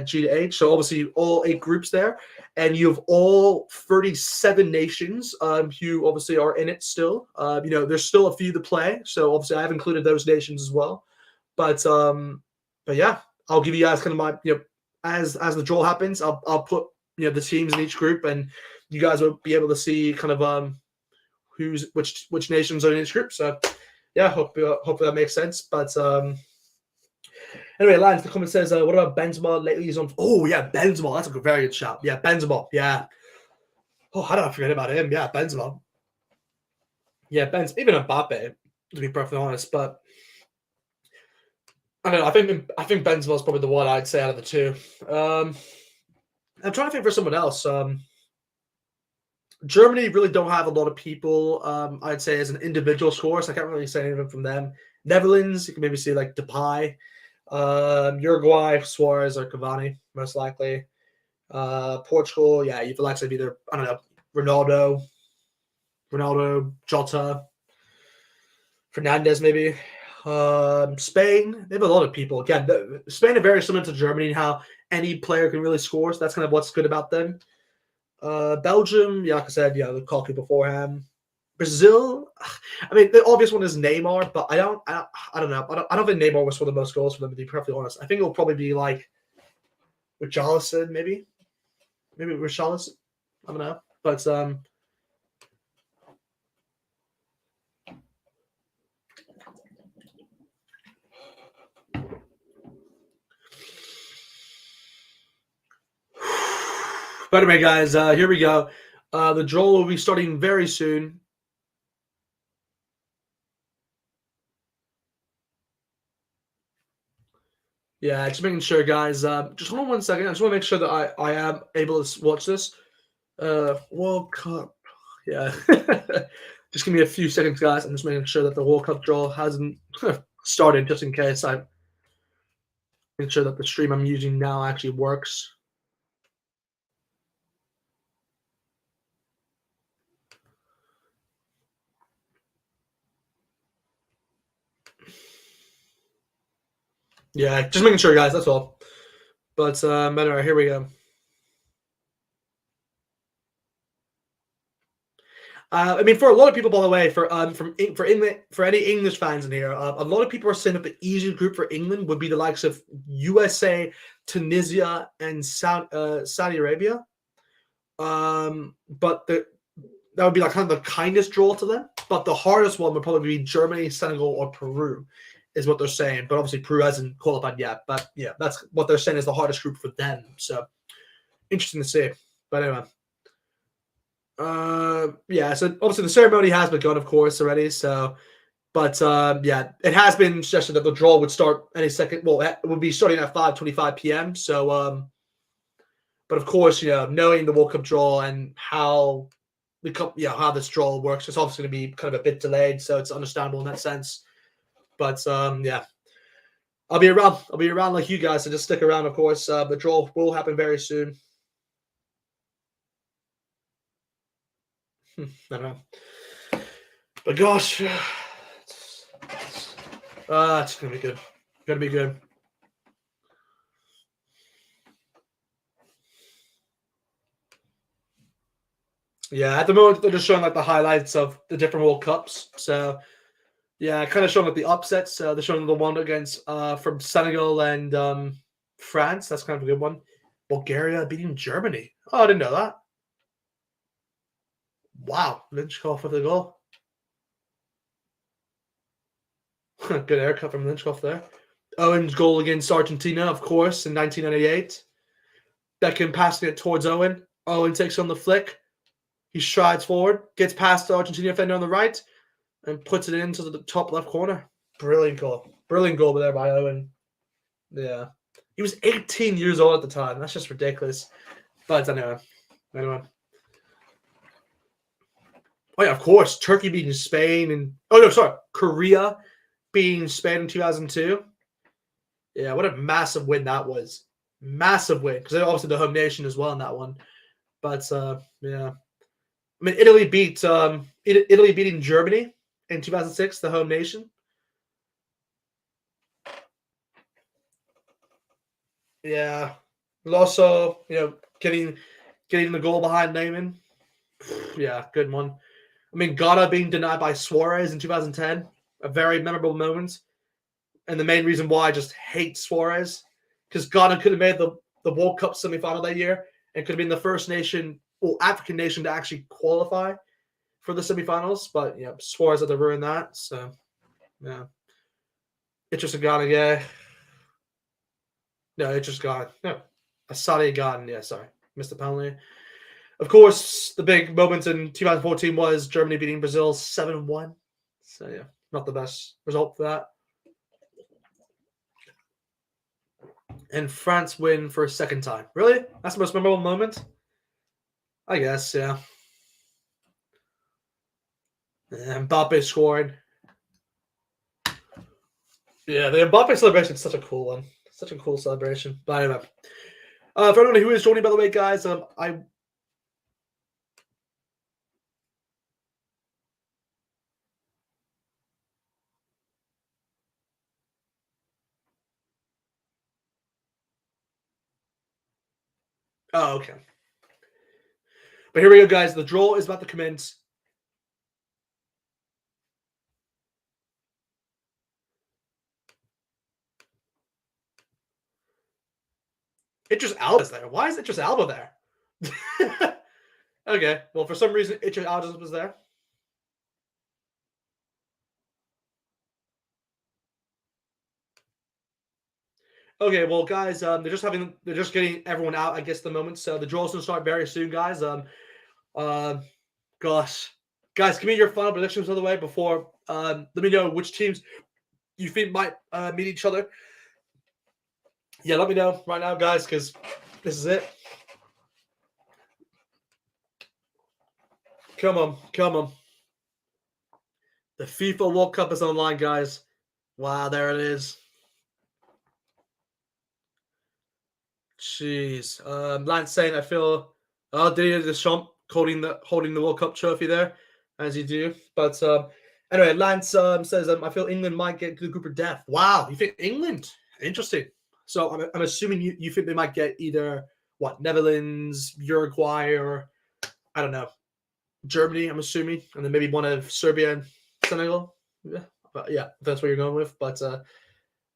Speaker 1: G to H. So obviously all 8 groups there, and you have all 37 nations who obviously are in it still. There's still a few to play, so obviously I've included those nations as well. But yeah, I'll give you guys kind of my as the draw happens, I'll put the teams in each group, and you guys will be able to see kind of which nations are in each group. So yeah, hopefully that makes sense. But anyway, Lance, the comment says, what about Benzema lately? He's on. Oh yeah, Benzema. That's a very good shout. Yeah, Benzema. Yeah. Oh, how did I forget about him? Yeah, Benzema. Yeah, even Mbappe, to be perfectly honest, but. I don't know. I think Benzema is probably the one I'd say out of the two. I'm trying to think for someone else. Germany really don't have a lot of people. I'd say as an individual scorer, so I can't really say anything from them. Netherlands, you can maybe see like Depay. Uruguay, Suarez or Cavani, most likely. Portugal, yeah, you've likes of either I don't know Ronaldo, Jota, Fernandez, maybe. Spain, they have a lot of people. Again, Spain are very similar to Germany in how any player can really score. So that's kind of what's good about them. Belgium, yeah, like I said, yeah, Lukaku beforehand. Brazil, I mean, the obvious one is Neymar, but I don't know. I don't think Neymar was for the most goals for them, to be perfectly honest. I think it'll probably be like Richarlison, maybe Richarlison. I don't know, but By the way, guys, here we go. The draw will be starting very soon. Yeah, just making sure, guys. Just hold on 1 second. I just want to make sure that I am able to watch this. World Cup. Yeah. Just give me a few seconds, guys. I'm just making sure that the World Cup draw hasn't started, just in case. I'm making sure that the stream I'm using now actually works. Yeah, just making sure, guys. That's all. But anyway, here we go. I mean, for a lot of people, by the way, for England, for any English fans in here, a lot of people are saying that the easiest group for England would be the likes of USA, Tunisia, and Saudi Arabia. But that would be like kind of the kindest draw to them. But the hardest one would probably be Germany, Senegal, or Peru, is what they're saying. But obviously, Peru hasn't qualified yet. But yeah, that's what they're saying is the hardest group for them. So interesting to see. But anyway. Yeah, so obviously the ceremony has begun, of course, already. So, but yeah, it has been suggested that the draw would start any second. Well, it would be starting at 5:25 p.m. So, but of course, knowing the World Cup draw and how how this draw works, it's obviously going to be kind of a bit delayed, so it's understandable in that sense. But yeah, I'll be around. I'll be around like you guys, so just stick around. Of course, the draw will happen very soon. I don't know. But gosh, it's gonna be good. Gonna be good. Yeah, at the moment they're just showing like the highlights of the different World Cups. So yeah, kind of showing like the upsets. They're showing the one against from Senegal and France. That's kind of a good one. Bulgaria beating Germany. Oh, I didn't know that. Wow, Lynchkoff with the goal. Good haircut from Lynchkoff there. Owen's goal against Argentina, of course, in 1998. Beckham passing it towards Owen. Owen takes on the flick. He strides forward, gets past the Argentina defender on the right, and puts it into the top left corner. Brilliant goal. Brilliant goal there by Owen. Yeah. He was 18 years old at the time. That's just ridiculous. But anyway. Oh, yeah, of course. Turkey beating Spain and... Oh, no, sorry. Korea beating Spain in 2002. Yeah, what a massive win that was. Massive win. Because they're obviously the home nation as well in that one. But, yeah. I mean, Italy beating Germany in 2006, the home nation. Yeah. And also, getting the goal behind Neyman. Yeah, good one. I mean, Ghana being denied by Suarez in 2010, a very memorable moment. And the main reason why I just hate Suarez, because Ghana could have made the World Cup semifinal that year and could have been the first nation, or African nation, to actually qualify for the semifinals. But yeah, Suarez had to ruin that. So yeah, it's just a Ghana guy. No, it's just Ghana. No, Asadi Ghana. Yeah, sorry, missed the penalty. Of course, the big moment in 2014 was Germany beating Brazil 7-1. So yeah, not the best result for that. And France win for a second time. Really? That's the most memorable moment? I guess, yeah. And Mbappe scoring. Yeah, the Mbappe celebration is such a cool one. Such a cool celebration. But anyway. For anyone who is joining, by the way, guys, I... Oh, okay. But here we go, guys. The draw is about to commence. Idris Alba's there. Why is Idris Alba there? Okay. Well, for some reason, Idris Alba was there. Okay, well, guys, they're just getting everyone out, I guess, at the moment. So the draw's gonna start very soon, guys. Gosh, guys, give me your final predictions of the way before. Let me know which teams you think might meet each other. Yeah, let me know right now, guys, because this is it. Come on, come on. The FIFA World Cup is online, guys. Wow, there it is. Jeez. Lance saying, I feel Didier Deschamps holding the World Cup trophy there, as you do. But anyway, Lance says, I feel England might get to the group of death. Wow, you think England? Interesting. So I'm assuming you think they might get either Netherlands, Uruguay, or I don't know. Germany, I'm assuming, and then maybe one of Serbia and Senegal. Yeah, but yeah, that's what you're going with. But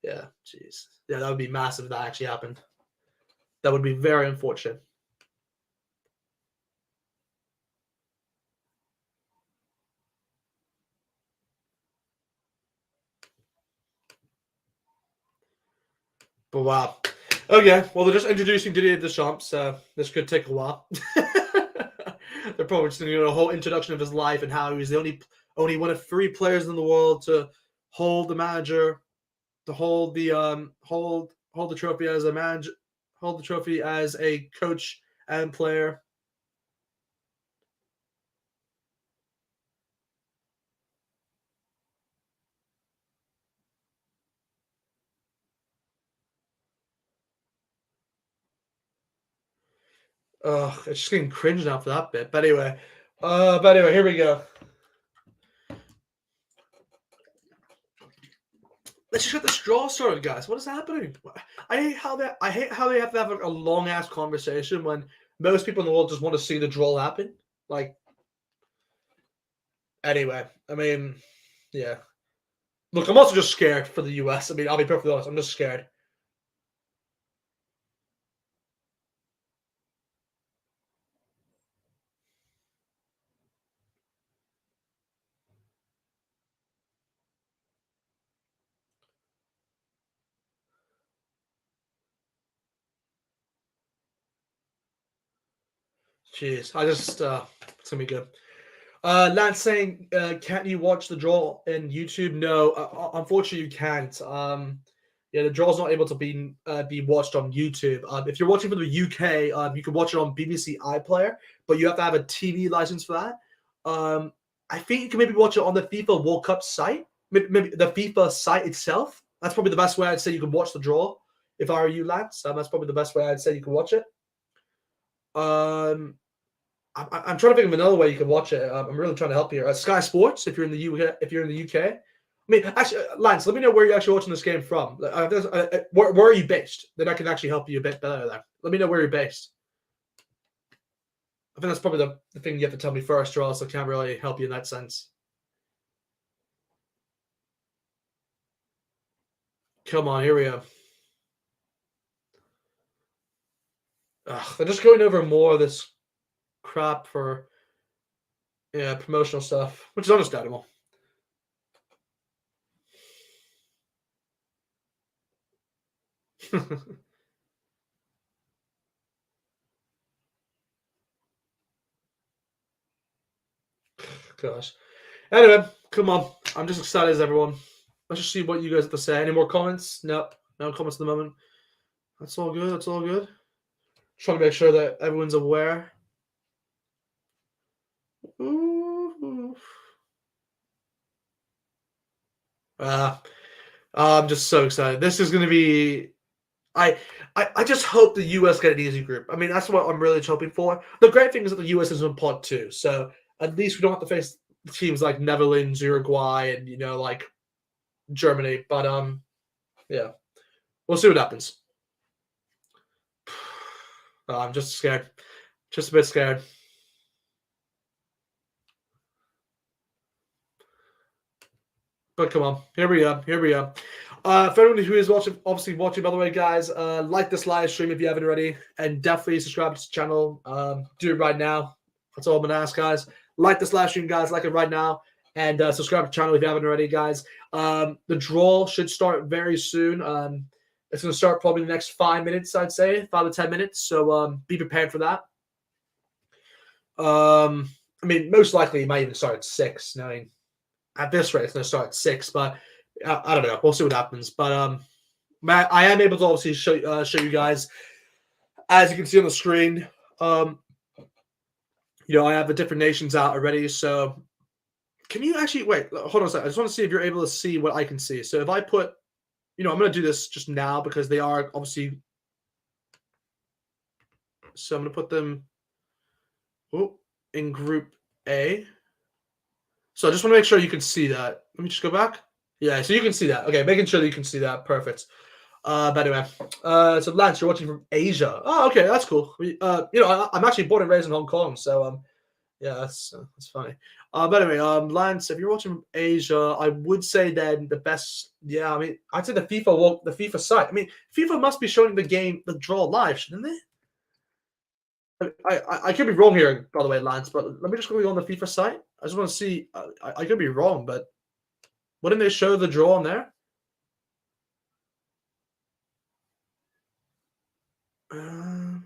Speaker 1: yeah, jeez, yeah, that would be massive if that actually happened. That would be very unfortunate. But wow. Okay, well, they're just introducing Didier Deschamps, so this could take a while. They're probably just doing a whole introduction of his life and how he's the only one of 3 players in the world to hold the manager, to hold the trophy as a manager, hold the trophy as a coach and player. Ugh, it's just getting cringe now for that bit. But anyway, here we go. Let's just get the straw started, guys. What is happening? I hate how they have to have a long ass conversation when most people in the world just want to see the draw happen. Like, anyway, I mean, yeah. Look, I'm also just scared for the US. I mean, I'll be perfectly honest. I'm just scared. Jeez, it's gonna be good. Lance saying, can't you watch the draw in YouTube? No, unfortunately you can't. Yeah, the draw's not able to be watched on YouTube. If you're watching from the UK, you can watch it on BBC iPlayer, but you have to have a TV license for that. I think you can maybe watch it on the FIFA World Cup site, maybe the FIFA site itself. That's probably the best way I'd say you can watch the draw. If I were you, Lance, that's probably the best way I'd say you can watch it. Um, I'm trying to think of another way you could watch it. I'm really trying to help you. Sky Sports, if you're in the UK. If you're in the UK, I mean, actually, Lance, let me know where you're actually watching this game from. Where are you based? Then I can actually help you a bit better there. Let me know where you're based. I think that's probably the thing you have to tell me first, or else I can't really help you in that sense. Come on, here we go. They're just going over more of this crap for promotional stuff, which is understandable. Gosh. Anyway, come on. I'm just excited as everyone. Let's just see what you guys have to say. Any more comments? No, no comments at the moment. That's all good. That's all good. Trying to make sure that everyone's aware. Ooh. I'm just so excited. This is going to be. I just hope the US get an easy group. I mean, that's what I'm really hoping for. The great thing is that the US is in pod 2, so at least we don't have to face teams like Netherlands, Uruguay, and like Germany. But yeah, we'll see what happens. I'm just scared, just a bit scared. But come on, here we are, here we are. For anyone who is obviously watching, by the way, guys, like this live stream if you haven't already, and definitely subscribe to the channel. Do it right now. That's all I'm gonna ask, guys. Like this live stream, guys. Like it right now, and subscribe to the channel if you haven't already, guys. The draw should start very soon. It's gonna start probably in the next 5 minutes, I'd say, 5 to 10 minutes. So be prepared for that. I mean, most likely it might even start at 6. I mean, at this rate, it's going to start at 6, but I don't know. We'll see what happens. But I am able to obviously show you guys, as you can see on the screen. I have the different nations out already. So can you actually wait? Hold on a second. I just want to see if you're able to see what I can see. So if I put, I'm going to do this just now because they are obviously. So I'm going to put them in Group A. So I just want to make sure you can see that. Let me just go back. Yeah, so you can see that. Okay, making sure that you can see that. Perfect. But anyway, so Lance, you're watching from Asia. Oh, okay, that's cool. I'm actually born and raised in Hong Kong, so Yeah, that's funny. But anyway, Lance, if you're watching Asia, I would say then the best. Yeah, I mean, I'd say the FIFA site. I mean, FIFA must be showing the draw live, shouldn't they? I could be wrong here, by the way, Lance. But let me just go on the FIFA site. I just want to see. I could be wrong, but wouldn't they show the draw on there? Uh,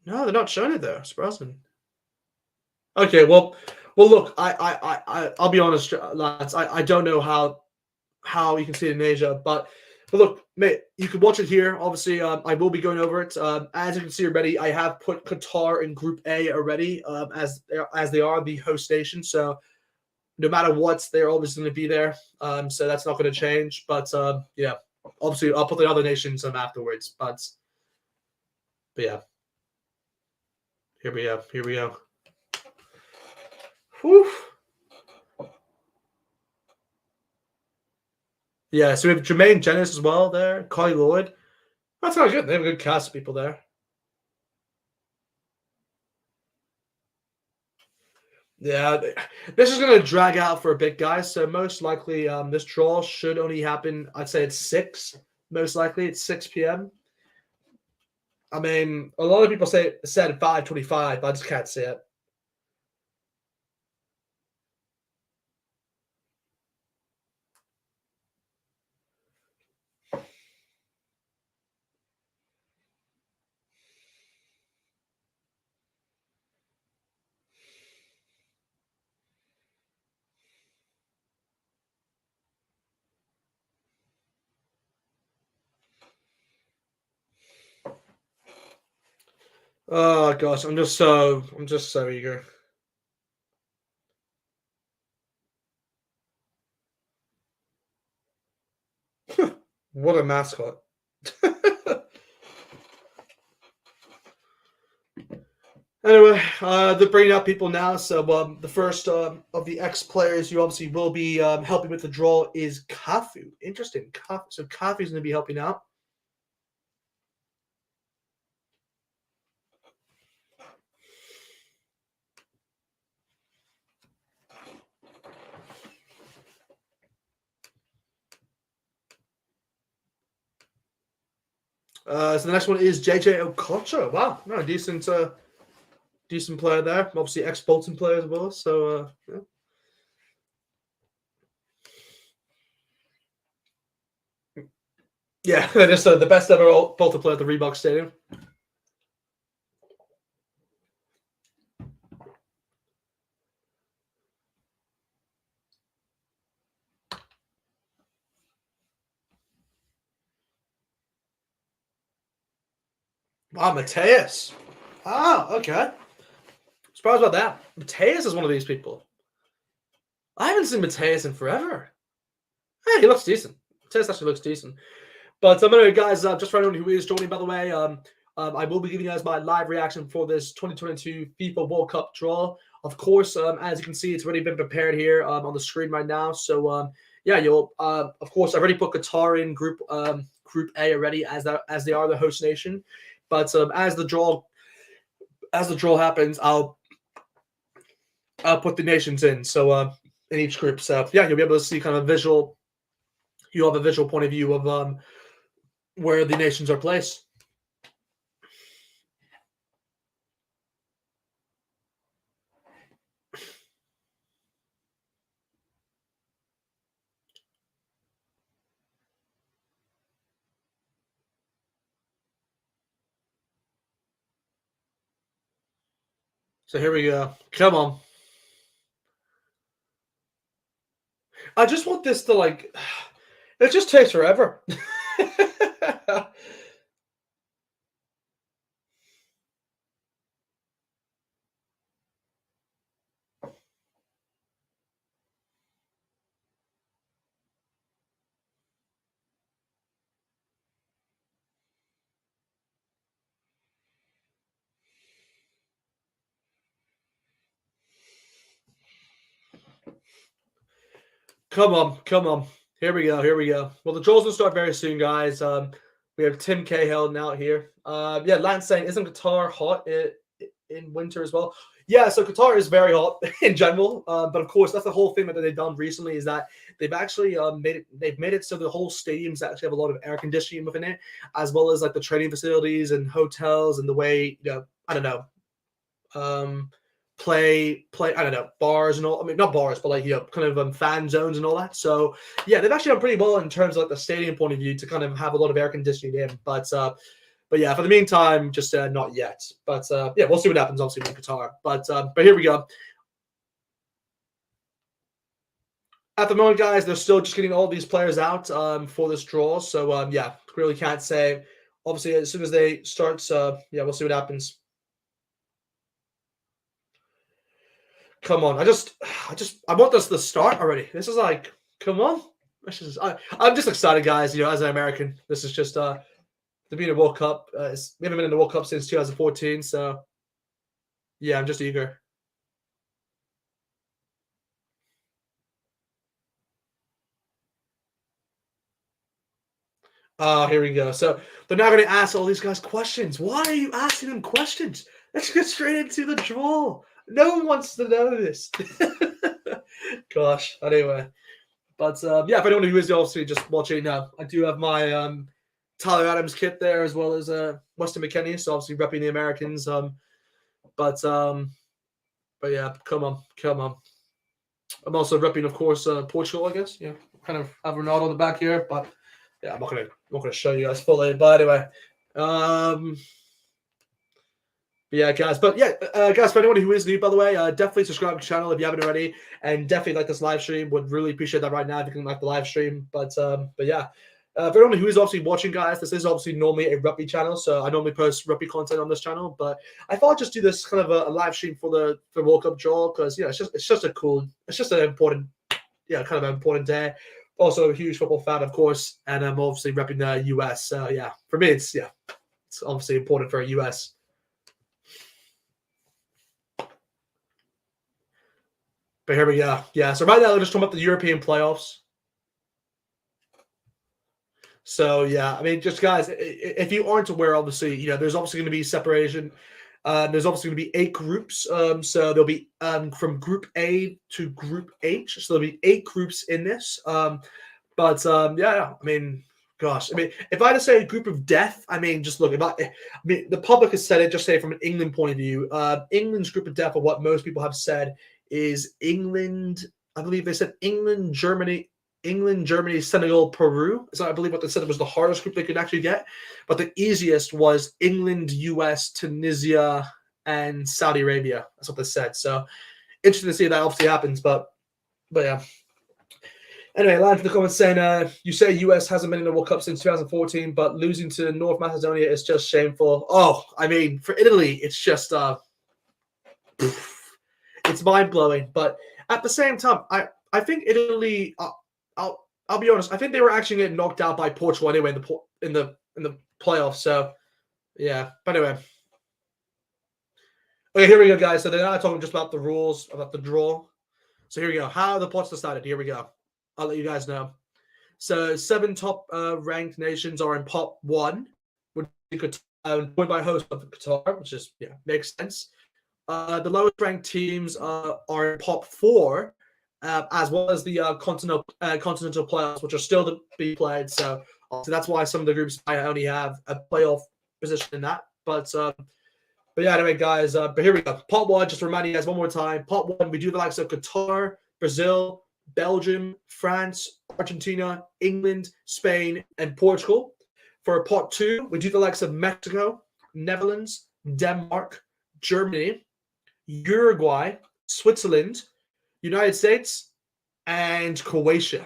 Speaker 1: no, they're not showing it there. Surprising. Okay, well, look, I'll be honest, lads. I don't know how you can see it in Asia, but look, mate, you can watch it here. Obviously, I will be going over it. As you can see already, I have put Qatar in Group A already, as they are the host nation. So no matter what, they're always going to be there. So that's not going to change. But yeah, obviously, I'll put the other nations afterwards. But yeah, here we go. Here we go. Whew. Yeah, so we have Jermaine Jennings as well there, Carly Lloyd. That's not good. They have a good cast of people there. Yeah, this is going to drag out for a bit, guys. So most likely, this draw should only happen. I'd say it's 6. Most likely, it's 6 p.m. I mean, a lot of people said 5:25. I just can't see it. Oh gosh, I'm just so eager. What a mascot. Anyway, they're bringing out people now. So the first of the ex players you obviously will be helping with the draw is Kafu. Interesting. So Kafu's going to be helping out. So the next one is JJ Okocha. Wow, no, decent player there. Obviously, ex Bolton player as well. So yeah, just the best ever Bolton player at the Reebok Stadium. Wow, Mateus. Ah, okay. Surprised about that. Mateus is one of these people. I haven't seen Mateus in forever. Hey, he looks decent. Mateus actually looks decent. But anyway, guys, just for anyone who is joining, by the way, I will be giving you guys my live reaction for this 2022 FIFA World Cup draw. Of course, as you can see, it's already been prepared here on the screen right now. So yeah, you'll of course I've already put Qatar in Group A already as they are the host nation. But as the draw happens, I'll put the nations in. So in each group. So yeah, you'll be able to see kind of visual. You have a visual point of view of where the nations are placed. So here we go. Come on. I just want this to like. It just takes forever. Come on, come on. Here we go. Here we go. Well, the draw's gonna start very soon, guys. We have Tim Cahill now here. Yeah, Lance saying, isn't Qatar hot in winter as well? Yeah, so Qatar is very hot in general, but of course that's the whole thing that they've done recently is that they've actually made it so the whole stadiums actually have a lot of air conditioning within it, as well as like the training facilities and hotels and the way I don't know play I don't know bars and all. I mean not bars, but like kind of fan zones and all that. So yeah, they've actually done pretty well in terms of like the stadium point of view to kind of have a lot of air conditioning in, But yeah, for the meantime, just not yet. But yeah, we'll see what happens, obviously, with Qatar. But here we go. At the moment, guys, they're still just getting all these players out for this draw. So yeah, really can't say. Obviously, as soon as they start, yeah, we'll see what happens. Come on, I want this to start already. This is like, come on. I'm just excited, guys. As an American, this is just to be in a World Cup. We haven't been in the World Cup since 2014, so yeah, I'm just eager. Oh, here we go. So they're now going to ask all these guys questions. Why are you asking them questions? Let's get straight into the draw. No one wants to know this. Gosh. Anyway, but yeah, if anyone who is obviously just watching now, I do have my Tyler Adams kit there as well as Weston McKennie. So obviously repping the Americans. But yeah, come on. I'm also repping, of course, Portugal. I guess. Yeah, kind of have Ronaldo on the back here, but. Yeah, I'm not gonna show you guys fully, but anyway, yeah, guys. But yeah, guys, for anyone who is new, by the way, definitely subscribe to the channel if you haven't already, and definitely like this live stream. Would really appreciate that right now if you can like the live stream. But yeah, for anyone who is obviously watching, guys, this is obviously normally a rugby channel, so I normally post rugby content on this channel. But I thought I'd just do this kind of a live stream for the World Cup draw because it's just an important, kind of an important day. Also a huge football fan, of course, and I'm obviously repping the US. So yeah, for me, it's obviously important for US. But here we go. Yeah, so right now they're just talking about the European playoffs. So yeah, I mean, just guys, if you aren't aware, obviously, there's obviously going to be separation. There's obviously going to be 8 groups. So there'll be from Group A to Group H. So there'll be 8 groups in this. But yeah, I mean, gosh, I mean, if I had to say a group of death, I mean, just look. The public has said it. Just say from an England point of view, England's group of death, or what most people have said, is England. I believe they said England, Germany, Senegal, Peru. So I believe what they said was the hardest group they could actually get. But the easiest was England, US, Tunisia, and Saudi Arabia. That's what they said. So interesting to see if that obviously happens. But yeah. Anyway, Lance in the comments saying, you say US hasn't been in the World Cup since 2014, but losing to North Macedonia is just shameful. Oh, I mean, for Italy, it's just it's mind-blowing. But at the same time, I think Italy, I'll be honest, I think they were actually getting knocked out by Portugal anyway in the playoffs. So yeah. But anyway. Okay, here we go, guys. So they're now talking just about the rules, about the draw. So here we go. How the pots decided. Here we go. I'll let you guys know. So 7 top ranked nations are in pot 1, which is joined by host of Qatar, which is makes sense. The lowest ranked teams are in pot 4, as well as the continental playoffs, which are still to be played. So that's why some of the groups might only have a playoff position in that. But yeah, anyway, guys. But here we go. Pot 1. Just reminding you guys one more time. Pot 1. We do the likes of Qatar, Brazil, Belgium, France, Argentina, England, Spain, and Portugal. For pot 2, we do the likes of Mexico, Netherlands, Denmark, Germany, Uruguay, Switzerland, United States, and Croatia.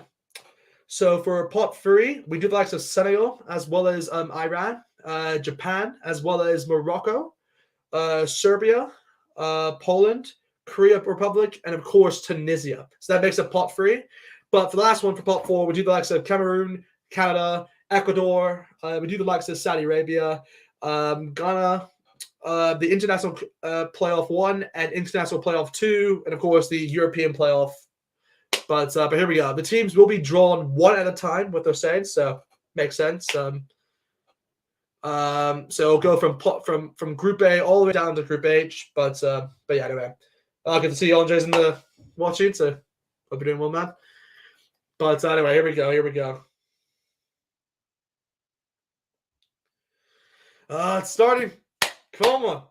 Speaker 1: So for pot 3, we do the likes of Senegal, as well as Iran, Japan, as well as Morocco, Serbia, Poland, Korea Republic, and of course Tunisia. So that makes up pot 3. But for the last one, for pot 4, we do the likes of Cameroon, Canada, Ecuador. We do the likes of Saudi Arabia, Ghana, the international playoff 1 and international playoff 2, and of course the European playoff. But here we go. The teams will be drawn one at a time, what they're saying. So makes sense. So it'll go from Group A all the way down to Group H. But yeah, anyway, good to see you, Andres, in the watching. So hope you're doing well, man. But anyway, here we go. Here we go. It's starting. Come on.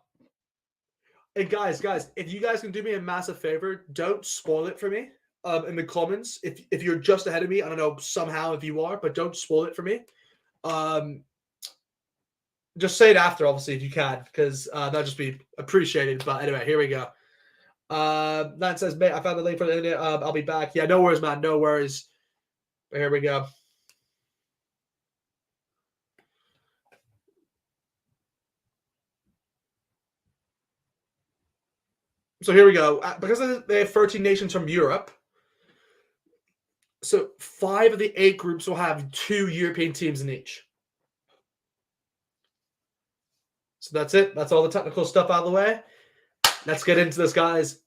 Speaker 1: Hey guys, if you guys can do me a massive favor, don't spoil it for me. In the comments, if you're just ahead of me, I don't know somehow if you are, but don't spoil it for me. Just say it after, obviously, if you can, because that'll just be appreciated. But anyway, here we go. That says, mate, I found the link for the internet. I'll be back. Yeah, no worries, man. No worries. But here we go. So here we go. Because they have 13 nations from Europe, so 5 of the 8 groups will have 2 European teams in each. So that's it. That's all the technical stuff out of the way. Let's get into this, guys.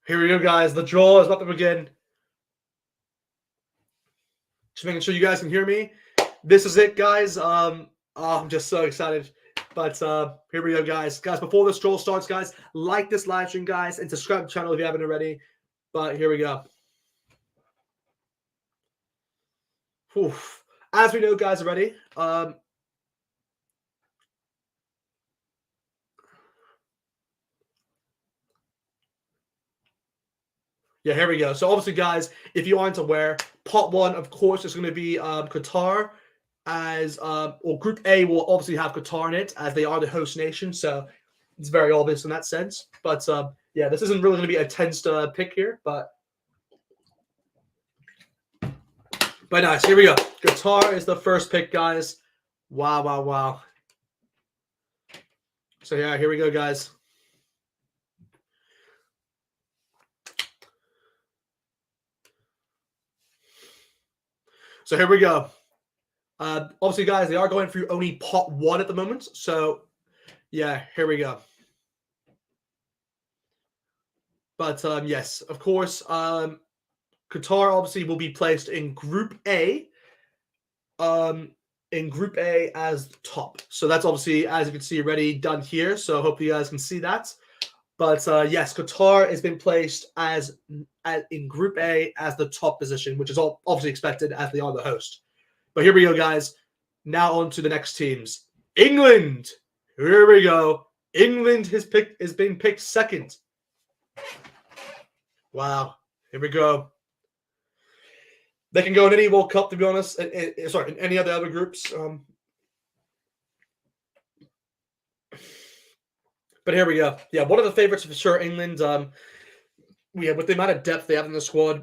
Speaker 1: Here we go, guys. The draw is about to begin. Just making sure you guys can hear me. This is it, guys. I'm just so excited. But here we go, guys. Guys, before this draw starts, guys, like this live stream, guys, and subscribe to the channel if you haven't already. But here we go. Oof. As we know, guys, already, yeah, here we go. So obviously, guys, if you aren't aware, pot 1, of course, is going to be Qatar as or Group A will obviously have Qatar in it as they are the host nation. So it's very obvious in that sense. But yeah, this isn't really going to be a tense pick here, but nice. Here we go. Qatar is the first pick, guys. Wow, wow, wow. So yeah, here we go, guys. So here we go. Obviously, guys, they are going through only pot 1 at the moment. So yeah, here we go. But yes, of course, Qatar obviously will be placed in Group A. In Group A as top. So that's obviously, as you can see, already done here. So hopefully you guys can see that. But yes, Qatar has been placed as in Group A as the top position, which is obviously expected as they are the host. But here we go, guys. Now on to the next teams. England. Here we go. England is being picked second. Wow. Here we go. They can go in any World Cup, to be honest. Sorry, in any other groups. But here we go. Yeah, one of the favorites for sure, England. With the amount of depth they have in the squad,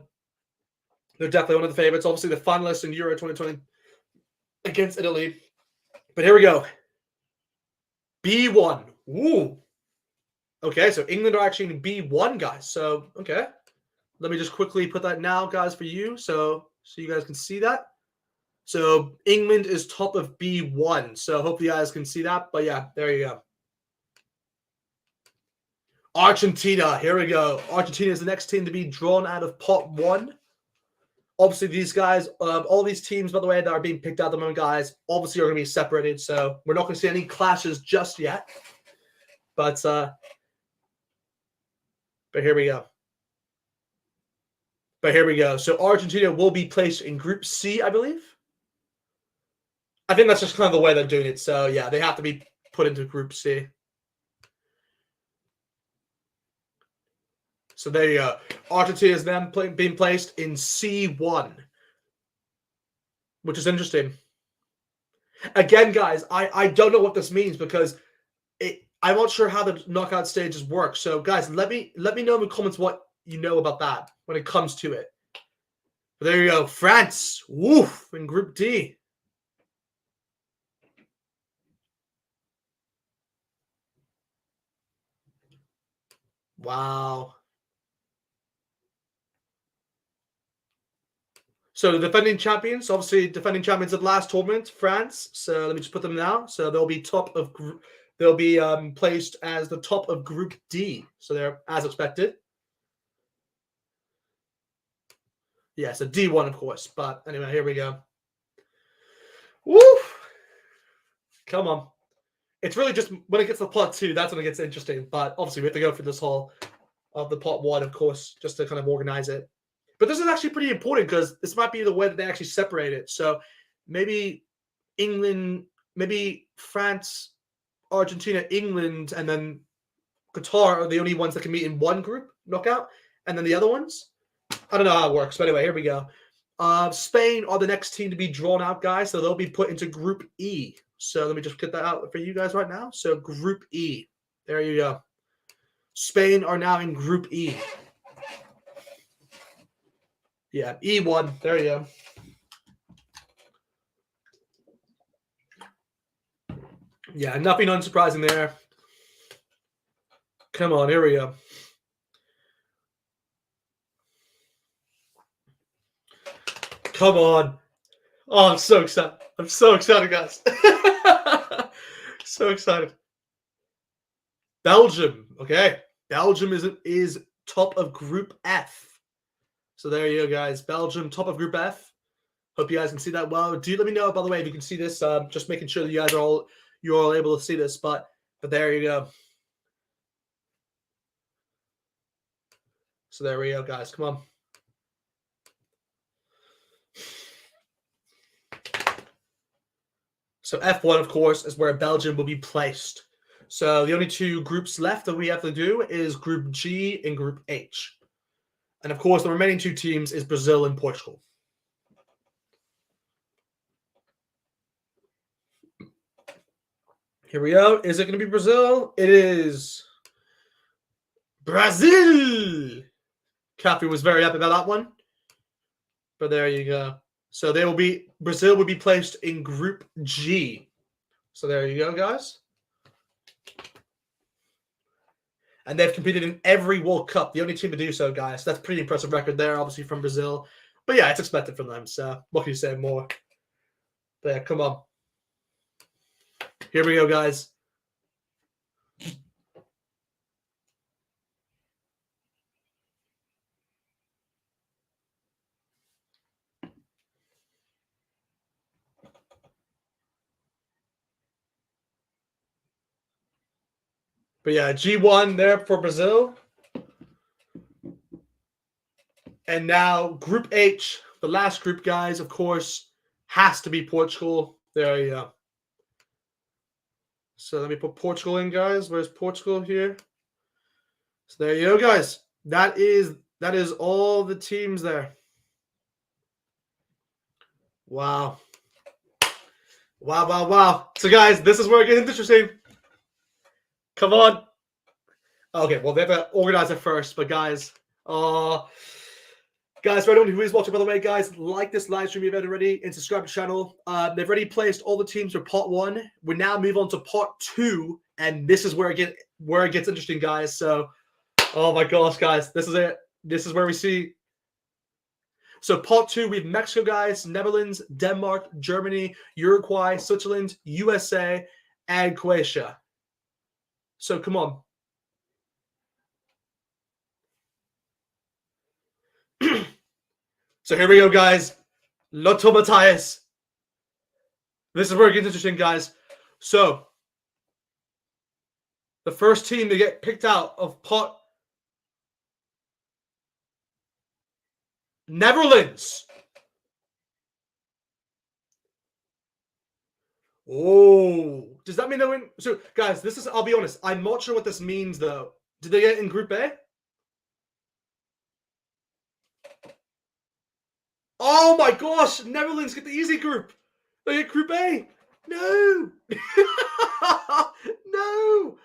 Speaker 1: they're definitely one of the favorites. Obviously, the finalists in Euro 2020 against Italy. But here we go. B1. Ooh. Okay, so England are actually in B1, guys. So, okay. Let me just quickly put that now, guys, for you. So you guys can see that. So England is top of B1. So hopefully you guys can see that. But yeah, there you go. Argentina. Here we go. Argentina is the next team to be drawn out of pot 1. Obviously, these guys, all these teams, by the way, that are being picked out at the moment, guys, obviously are going to be separated. So we're not going to see any clashes just yet. But here we go. So Argentina will be placed in Group C, I believe. I think that's just kind of the way they're doing it. So yeah, they have to be put into Group C. So there you go. Argentina is then being placed in C1, which is interesting. Again, guys, I don't know what this means because I'm not sure how the knockout stages work. So, guys, let me know in the comments what you know about that when it comes to it. But there you go. France, woof, in Group D. Wow. So the defending champions, obviously defending champions of the last tournament, France. So let me just put them now. So they'll be placed as the top of Group D. So they're as expected. Yeah, so D1, of course. But anyway, here we go. Woo! Come on. It's really just when it gets to part 2, that's when it gets interesting. But obviously, we have to go through this whole of the part 1, of course, just to kind of organize it. But this is actually pretty important because this might be the way that they actually separate it. So maybe England, maybe France, Argentina, England, and then Qatar are the only ones that can meet in one group knockout, and then the other ones, I don't know how it works. But anyway, here we go. Spain are the next team to be drawn out, guys. So they'll be put into Group E. So let me just get that out for you guys right now. So Group E. There you go. Spain are now in Group E. Yeah, E1. There you go. Yeah, nothing unsurprising there. Come on, here we go. Come on. Oh, I'm so excited. I'm so excited, guys. So excited. Belgium. Okay. Belgium is top of Group F. So there you go, guys. Belgium, top of Group F. Hope you guys can see that well. Do let me know, by the way, if you can see this. Just making sure that you guys are you're all able to see this. But there you go. So there we go, guys. Come on. So F1, of course, is where Belgium will be placed. So the only 2 groups left that we have to do is Group G and Group H. And of course, the remaining 2 teams is Brazil and Portugal. Here we go. Is it going to be Brazil? It is Brazil. Kathy was very happy about that one. But there you go. So Brazil will be placed in Group G. So there you go, guys. And they've competed in every World Cup. The only team to do so, guys. That's a pretty impressive record there, obviously, from Brazil. But yeah, it's expected from them. So what can you say more? But yeah, come on. Here we go, guys. But yeah, G1 there for Brazil. And now Group H, the last group, guys, of course, has to be Portugal. There you go. So let me put Portugal in, guys. Where's Portugal here? So there you go, guys. That is all the teams there. Wow. Wow, wow, wow. So, guys, this is where it gets interesting. Come on. Okay, well, they have to organize it first, but guys, for anyone who is watching, by the way, guys, like this live stream if you haven't already and subscribe to the channel. They've already placed all the teams for part 1. We now move on to part 2, and this is where it gets interesting, guys. So, oh my gosh, guys, this is it. This is where we see. So part 2, we have Mexico, guys, Netherlands, Denmark, Germany, Uruguay, Switzerland, USA, and Croatia. So come on. So here we go, guys. Lotto Matthias. This is where it gets interesting, guys. So the first team to get picked out of part Netherlands. Oh, does that mean they win? So, guys, I'll be honest, I'm not sure what this means, though. Did they get in Group A? Oh my gosh, Netherlands get the easy group. They get Group A. No. No.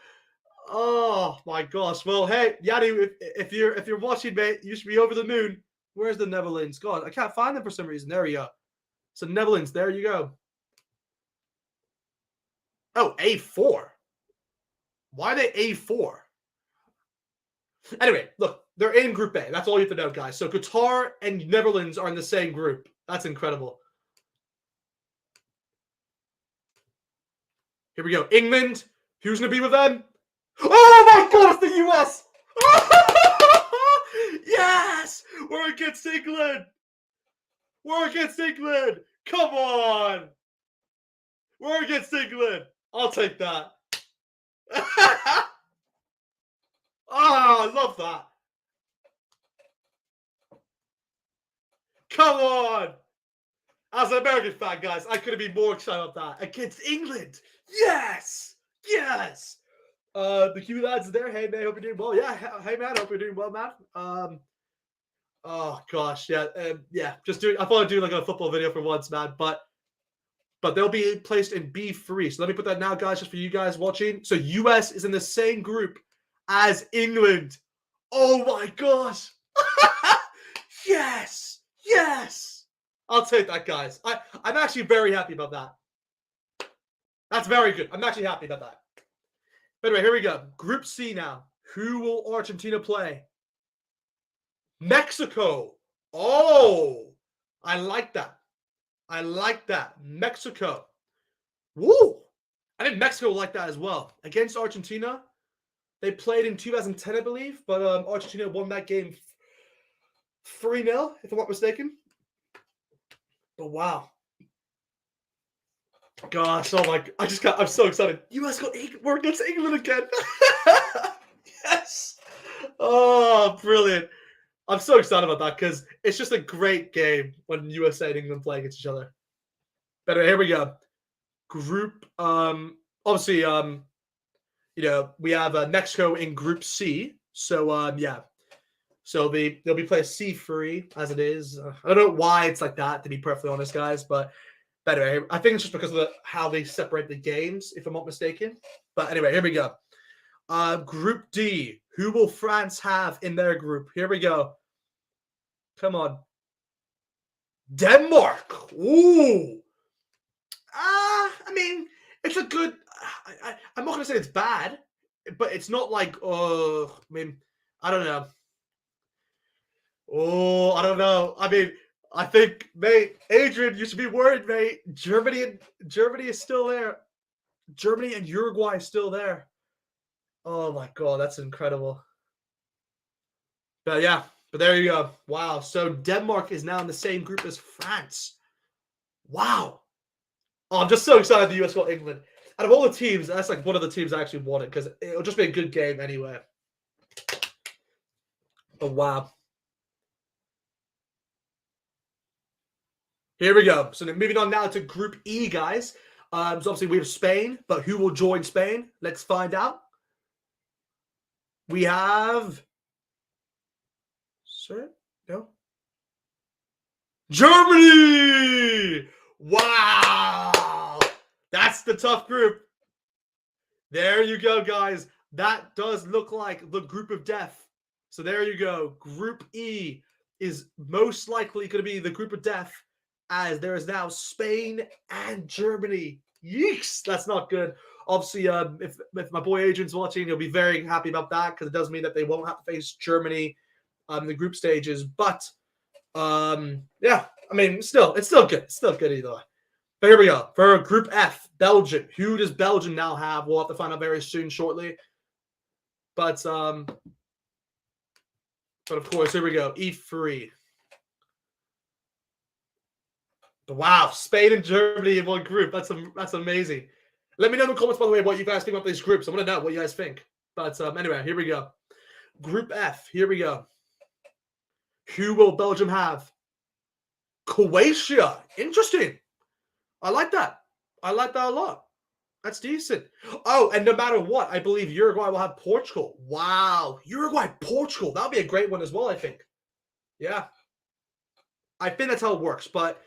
Speaker 1: Oh my gosh. Well, hey, Yanni, if you're watching, mate, you should be over the moon. Where's the Netherlands? God, I can't find them for some reason. There we go. So Netherlands, there you go. Oh, A4. Why are they A4? Anyway, look, they're in Group A. That's all you have to know, guys. So Qatar and Netherlands are in the same group. That's incredible. Here we go. England. Who's going to be with them? Oh my God, it's the US. Yes! We're against England. We're against England. Come on. We're against England. I'll take that. I love that. Come on. As an American fan, guys, I couldn't be more excited about that. Against England. Yes. Yes. The Q lads are there. Hey man, hope you're doing well. Yeah, hey man, hope you're doing well, man. Oh gosh, yeah, yeah. Just doing. I thought I'd do like a football video for once, man. But they'll be placed in B3. So let me put that now, guys, just for you guys watching. So US is in the same group as England. Oh my gosh. Yes. Yes. I'll take that, guys. I'm actually very happy about that. That's very good. I'm actually happy about that. But anyway, here we go. Group C now. Who will Argentina play? Mexico. Oh, I like that. I like that. Mexico. Woo! I think Mexico will like that as well. Against Argentina, they played in 2010, I believe, but Argentina won that game 3-0, if I'm not mistaken. But wow. Gosh, oh my, I'm so excited. US we're against England again. Yes. Oh, brilliant. I'm so excited about that because it's just a great game when USA and England play against each other. But here we go. Group, obviously, we have Mexico in Group C. So, yeah. So they'll be playing C3 as it is. I don't know why it's like that, to be perfectly honest, guys. But anyway, I think it's just because of how they separate the games, if I'm not mistaken. But anyway, here we go. Group D. Who will France have in their group? Here we go. Come on. Denmark. Ooh. I mean, it's a good. I'm not going to say it's bad, but it's not like. I mean, I don't know. Oh, I don't know. I mean, I think, mate, Adrian, you should be worried, mate. Germany is still there. Germany and Uruguay is still there. Oh my god, that's incredible. But yeah, but there you go. Wow. So Denmark is now in the same group as France. Wow. Oh, I'm just so excited the US got England. Out of all the teams, that's like one of the teams I actually wanted because it'll just be a good game anyway. But wow. Here we go. So moving on now to Group E, guys. So obviously we have Spain, but who will join Spain? Let's find out. We have. Sorry? No. Germany! Wow! That's the tough group. There you go, guys. That does look like the group of death. So there you go. Group E is most likely going to be the group of death, as there is now Spain and Germany. Yeeks! That's not good. Obviously, if my boy Adrian's watching, he'll be very happy about that because it does mean that they won't have to face Germany in the group stages. But yeah, I mean, it's still good. It's still good either way. But here we go. For Group F, Belgium. Who does Belgium now have? We'll have to find out very soon, shortly. But of course, here we go. E3. Wow, Spain and Germany in one group. That's amazing. Let me know in the comments, by the way, what you guys think about these groups. I want to know what you guys think. But anyway, here we go. Group F. Here we go. Who will Belgium have? Croatia. Interesting. I like that. I like that a lot. That's decent. Oh, and no matter what, I believe Uruguay will have Portugal. Wow. Uruguay, Portugal. That'll be a great one as well, I think. Yeah. I think that's how it works. But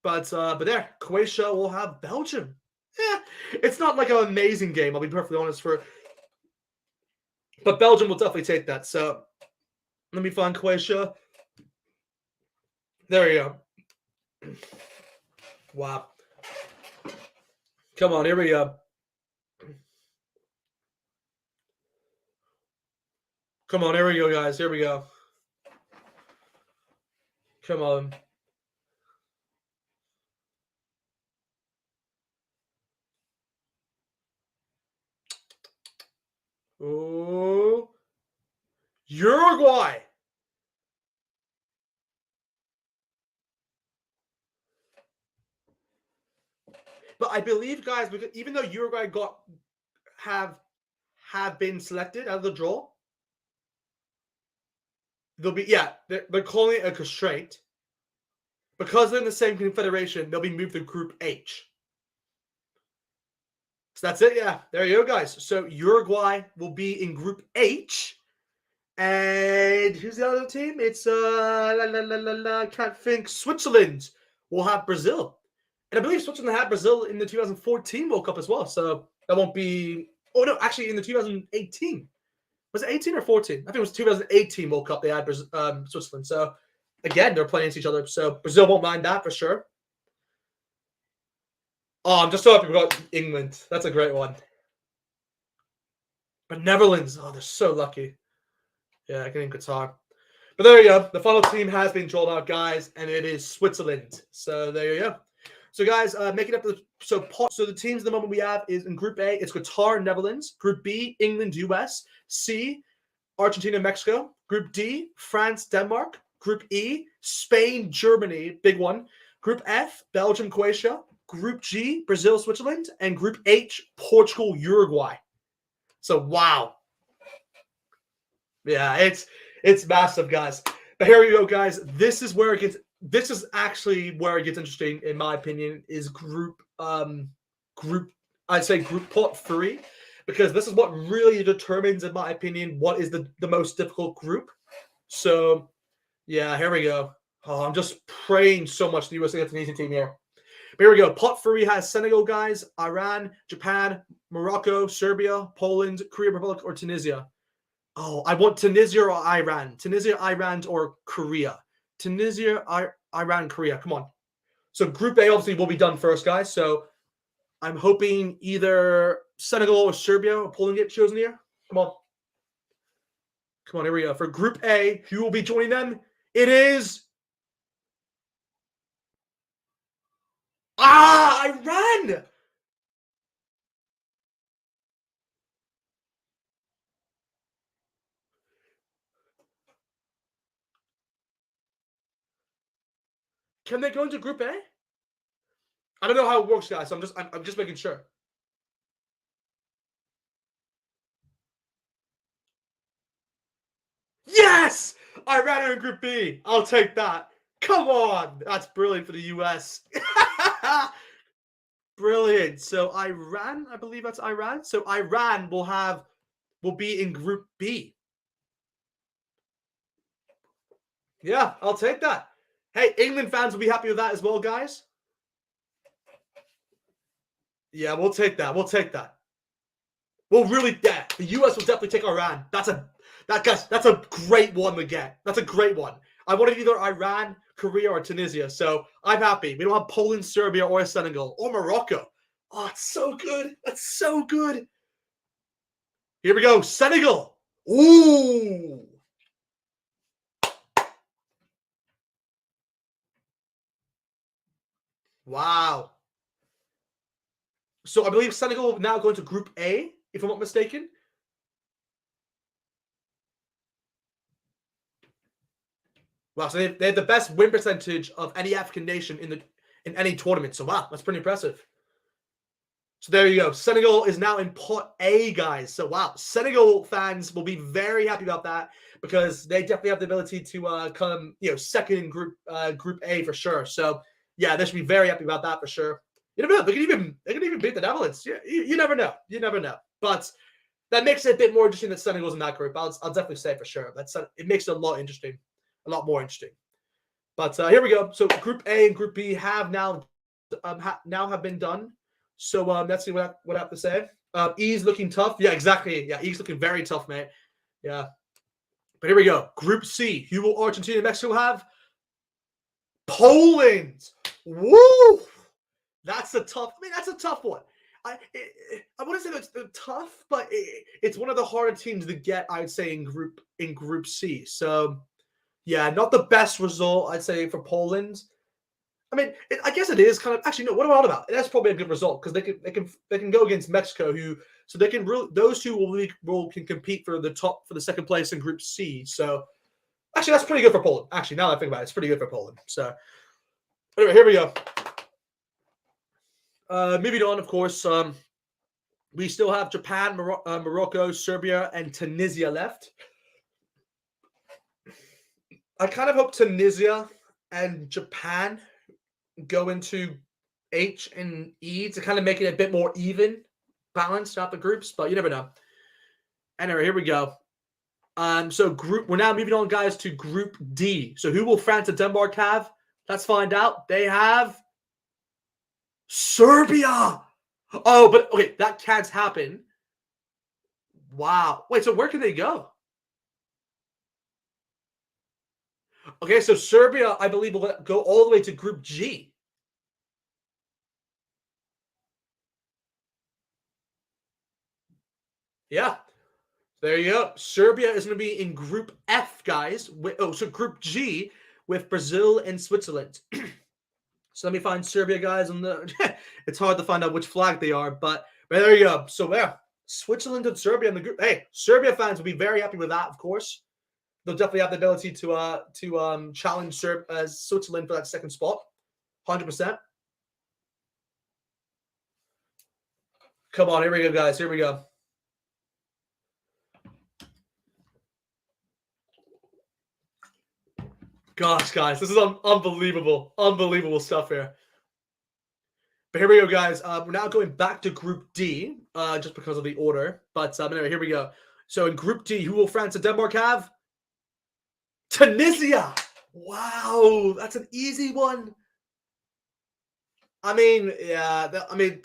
Speaker 1: there, Croatia will have Belgium. Yeah. It's not like an amazing game, I'll be perfectly honest, but Belgium will definitely take that. So let me find Croatia. There you go. Wow. Come on, here we go. Come on, here we go, guys. Here we go. Come on. Oh. Uruguay. But I believe, guys, because even though Uruguay have been selected out of the draw, they'll be they're calling it a constraint. Because they're in the same confederation, they'll be moved to Group H. So that's it, yeah. There you go, guys. So Uruguay will be in Group H. And who's the other team? It's can't think. Switzerland will have Brazil. And I believe Switzerland had Brazil in the 2014 World Cup as well. So that won't be no, actually in the 2018. Was it 18 or 14? I think it was 2018 World Cup they had Switzerland. So again, they're playing against each other. So Brazil won't mind that for sure. Oh, I'm just so happy we got England. That's a great one. But Netherlands, oh, they're so lucky. Yeah, getting Qatar. But there you go. The final team has been drawn out, guys, and it is Switzerland. So there you go. So, guys, making up the the teams at the moment we have is in Group A, it's Qatar, Netherlands. Group B, England, US. C, Argentina, Mexico. Group D, France, Denmark. Group E, Spain, Germany, big one. Group F, Belgium, Croatia. Group G, Brazil, Switzerland. And Group H, Portugal, Uruguay. So, wow. Yeah, it's massive, guys. But here we go, guys. This is actually where it gets interesting, in my opinion, is group pot 3, because this is what really determines, in my opinion, what is the most difficult group. So yeah, here we go. Oh, I'm just praying so much the USA gets an easy team here. But here we go. Pot 3 has Senegal, guys, Iran, Japan, Morocco, Serbia, Poland, Korea Republic, or Tunisia. Oh, I want Tunisia or Iran. Tunisia, Iran, or Korea. Tunisia, Iran, Korea. Come on. So Group A obviously will be done first, guys. So I'm hoping either Senegal or Serbia or Poland get chosen here. Come on. Come on, here we go. For Group A, who will be joining them? It is... Iran! Can they go into Group A? I don't know how it works, guys. So I'm just making sure. Yes! Iran are in Group B. I'll take that. Come on. That's brilliant for the US. Brilliant. So Iran, I believe that's Iran. So Iran will be in Group B. Yeah, I'll take that. Hey, England fans will be happy with that as well, guys. Yeah, we'll take that. We'll take that. Well, really, yeah, the US will definitely take Iran. That's a great one to get. That's a great one. I wanted either Iran, Korea, or Tunisia. So I'm happy. We don't have Poland, Serbia, or Senegal, or Morocco. Oh, it's so good. That's so good. Here we go. Senegal. Ooh. Wow. So I believe Senegal will now go into Group A, if I'm not mistaken. Wow, so they have the best win percentage of any African nation in any tournament. So wow, that's pretty impressive. So there you go. Senegal is now in Pot A, guys. So wow, Senegal fans will be very happy about that because they definitely have the ability to come, second in Group A for sure. So yeah, they should be very happy about that for sure. You never know. They can even beat the Netherlands. You never know. You never know. But that makes it a bit more interesting that Senegal's in that group. I'll definitely say for sure. It makes it a lot interesting, a lot more interesting. But here we go. So Group A and Group B have now have been done. So let's see what I have to say. E's looking tough. Yeah, exactly. Yeah, E's looking very tough, mate. Yeah. But here we go. Group C. Who will Argentina and Mexico have? Poland. Woo! That's a tough one. I wouldn't say that's tough, but it's one of the harder teams to get, I'd say, in Group C. So yeah, not the best result, I'd say, for Poland. I mean, I guess it is kind of actually no. What am I on about? That's probably a good result because they can go against Mexico, so they can those two can compete for the second place in Group C. So actually, that's pretty good for Poland. Actually, now that I think about it, it's pretty good for Poland. So anyway, here we go. Moving on, of course, we still have Japan, Morocco, Serbia, and Tunisia left. I kind of hope Tunisia and Japan go into H and E to kind of make it a bit more even, balanced out the groups, but you never know. Anyway, here we go. We're now moving on, guys, to Group D. So who will France and Denmark have? Let's find out. They have Serbia. Oh, but okay, that can't happen. Wow. Wait, so where can they go? Okay, so Serbia, I believe, will go all the way to Group G. Yeah. There you go. Serbia is going to be in Group F, guys. So Group G with Brazil and Switzerland. So let me find Serbia, guys. It's hard to find out which flag they are, but there you go. So yeah, Switzerland and Serbia in the group. Hey, Serbia fans will be very happy with that, of course. They'll definitely have the ability to challenge Switzerland for that second spot, 100%. Come on, here we go, guys. Here we go. Gosh, guys, this is unbelievable. Unbelievable stuff here. But here we go, guys. We're now going back to Group D, just because of the order. But anyway, here we go. So in Group D, who will France and Denmark have? Tunisia. Wow, that's an easy one. I mean, yeah.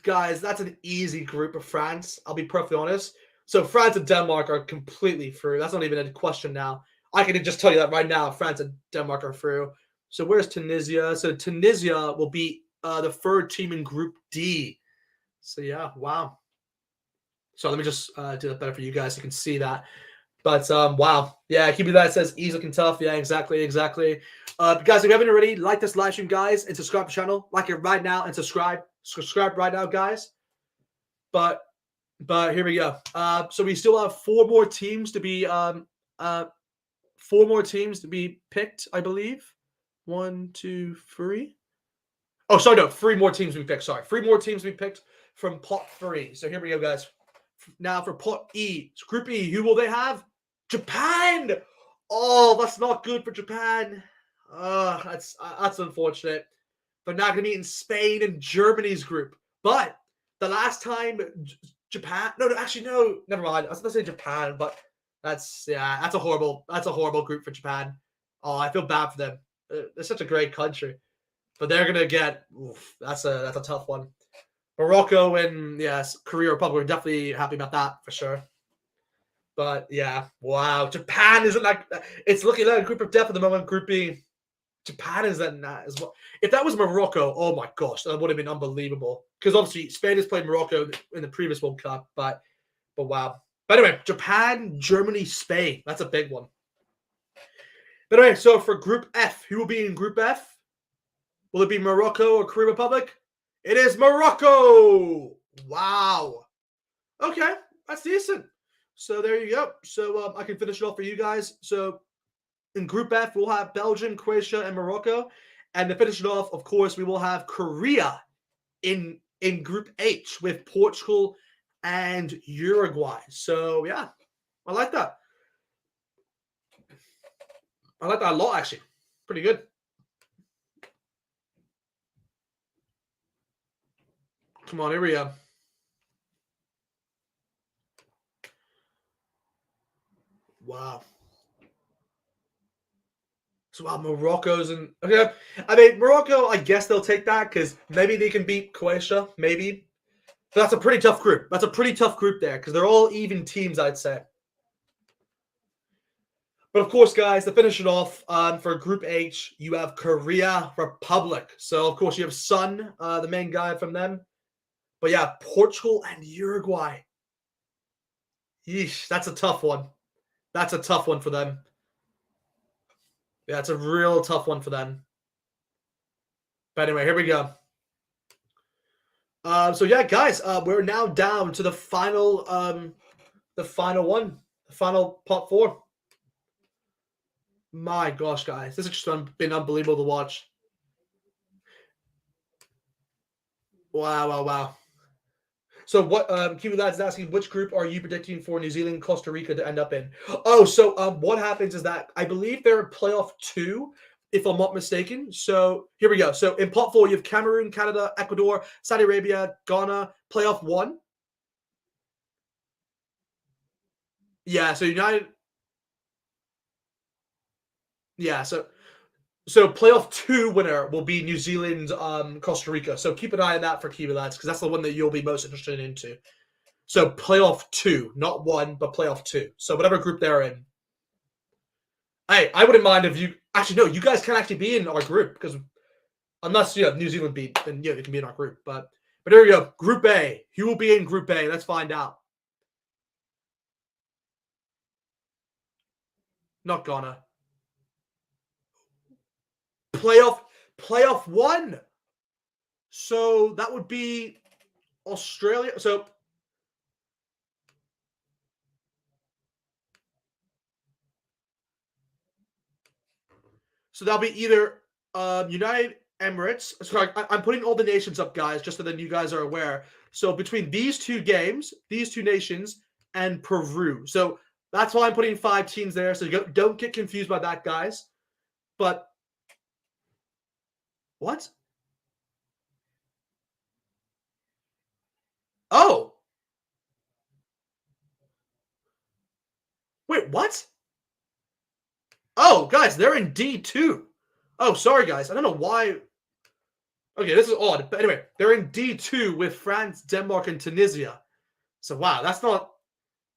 Speaker 1: Guys, that's an easy group of France. I'll be perfectly honest. So France and Denmark are completely through. That's not even a question now. I can just tell you that right now. France and Denmark are through. So where's Tunisia? So Tunisia will be the third team in Group D. So yeah, wow. So let me just do that better for you guys. So you can see that. But wow, yeah, keep it that. It says easy looking tough. Yeah, exactly. Guys, if you haven't already, like this live stream, guys, and subscribe to the channel. Like it right now and subscribe. Subscribe right now, guys. But here we go. So we still have four more teams to be picked, I believe. 1, 2, 3. Oh, sorry, no, 3 more teams we picked. Sorry, 3 more teams we picked from pot 3. So here we go, guys. Now for pot E, so Group E, who will they have? Japan. Oh, that's not good for Japan. That's unfortunate. They're not going to be in Spain and Germany's group. But the last time Japan, no, never mind. I was going to say Japan, but that's a horrible group for Japan. Oh, I feel bad for them. They're such a great country, but they're gonna get. That's a tough one. Morocco and yes, Korea Republic are definitely happy about that for sure. But yeah, wow, Japan isn't like it's looking like a group of death at the moment. Group B, Japan is in that as well. If that was Morocco, oh my gosh, that would have been unbelievable. Because obviously Spain has played Morocco in the previous World Cup, but wow. But anyway, Japan, Germany, Spain. That's a big one. But anyway, so for Group F, who will be in Group F? Will it be Morocco or Korea Republic? It is Morocco. Wow. Okay, that's decent. So there you go. So I can finish it off for you guys. So in Group F, we'll have Belgium, Croatia, and Morocco. And to finish it off, of course, we will have Korea in Group H with Portugal and Uruguay. So yeah, I like that. I like that a lot, actually. Pretty good. Come on, here we go. Wow. So wow, Morocco's and okay. I mean, Morocco, I guess they'll take that because maybe they can beat Croatia, maybe. But that's a pretty tough group. That's a pretty tough group there because they're all even teams, I'd say. But of course, guys, to finish it off, for Group H, you have Korea Republic. So of course you have Son, the main guy from them. But yeah, Portugal and Uruguay. Yeesh, that's a tough one. That's a tough one for them. Yeah, it's a real tough one for them. But anyway, here we go. So yeah, guys, we're now down to the final one, the final pot 4. My gosh, guys, this has just been unbelievable to watch. Wow, wow, wow. So what Kiwi Lads is asking, which group are you predicting for New Zealand, Costa Rica to end up in? Oh, so what happens is that I believe they're playoff two, if I'm not mistaken. So here we go. So in pot four, you have Cameroon, Canada, Ecuador, Saudi Arabia, Ghana, playoff one. Yeah, so United, yeah, so playoff two winner will be New Zealand, Costa Rica. So keep an eye on that for Kiwi Lads, because that's the one that you'll be most interested into. So playoff two, not one, but playoff two. So whatever group they're in. Hey, I wouldn't mind if you actually no, you guys can actually be in our group because unless New Zealand beat, then you can be in our group. But there we go. Group A. Who will be in Group A? Let's find out. Not Ghana. Playoff playoff one. So that would be Australia. So that'll be either United Emirates. Sorry, I'm putting all the nations up, guys, just so that you guys are aware. So between these two games, these two nations, and Peru. So that's why I'm putting 5 teams there. So don't get confused by that, guys. But what? Oh, wait, what? Oh, guys, they're in D2. Oh, sorry, guys. I don't know why. Okay, this is odd. But anyway, they're in D2 with France, Denmark, and Tunisia. So, wow, that's not.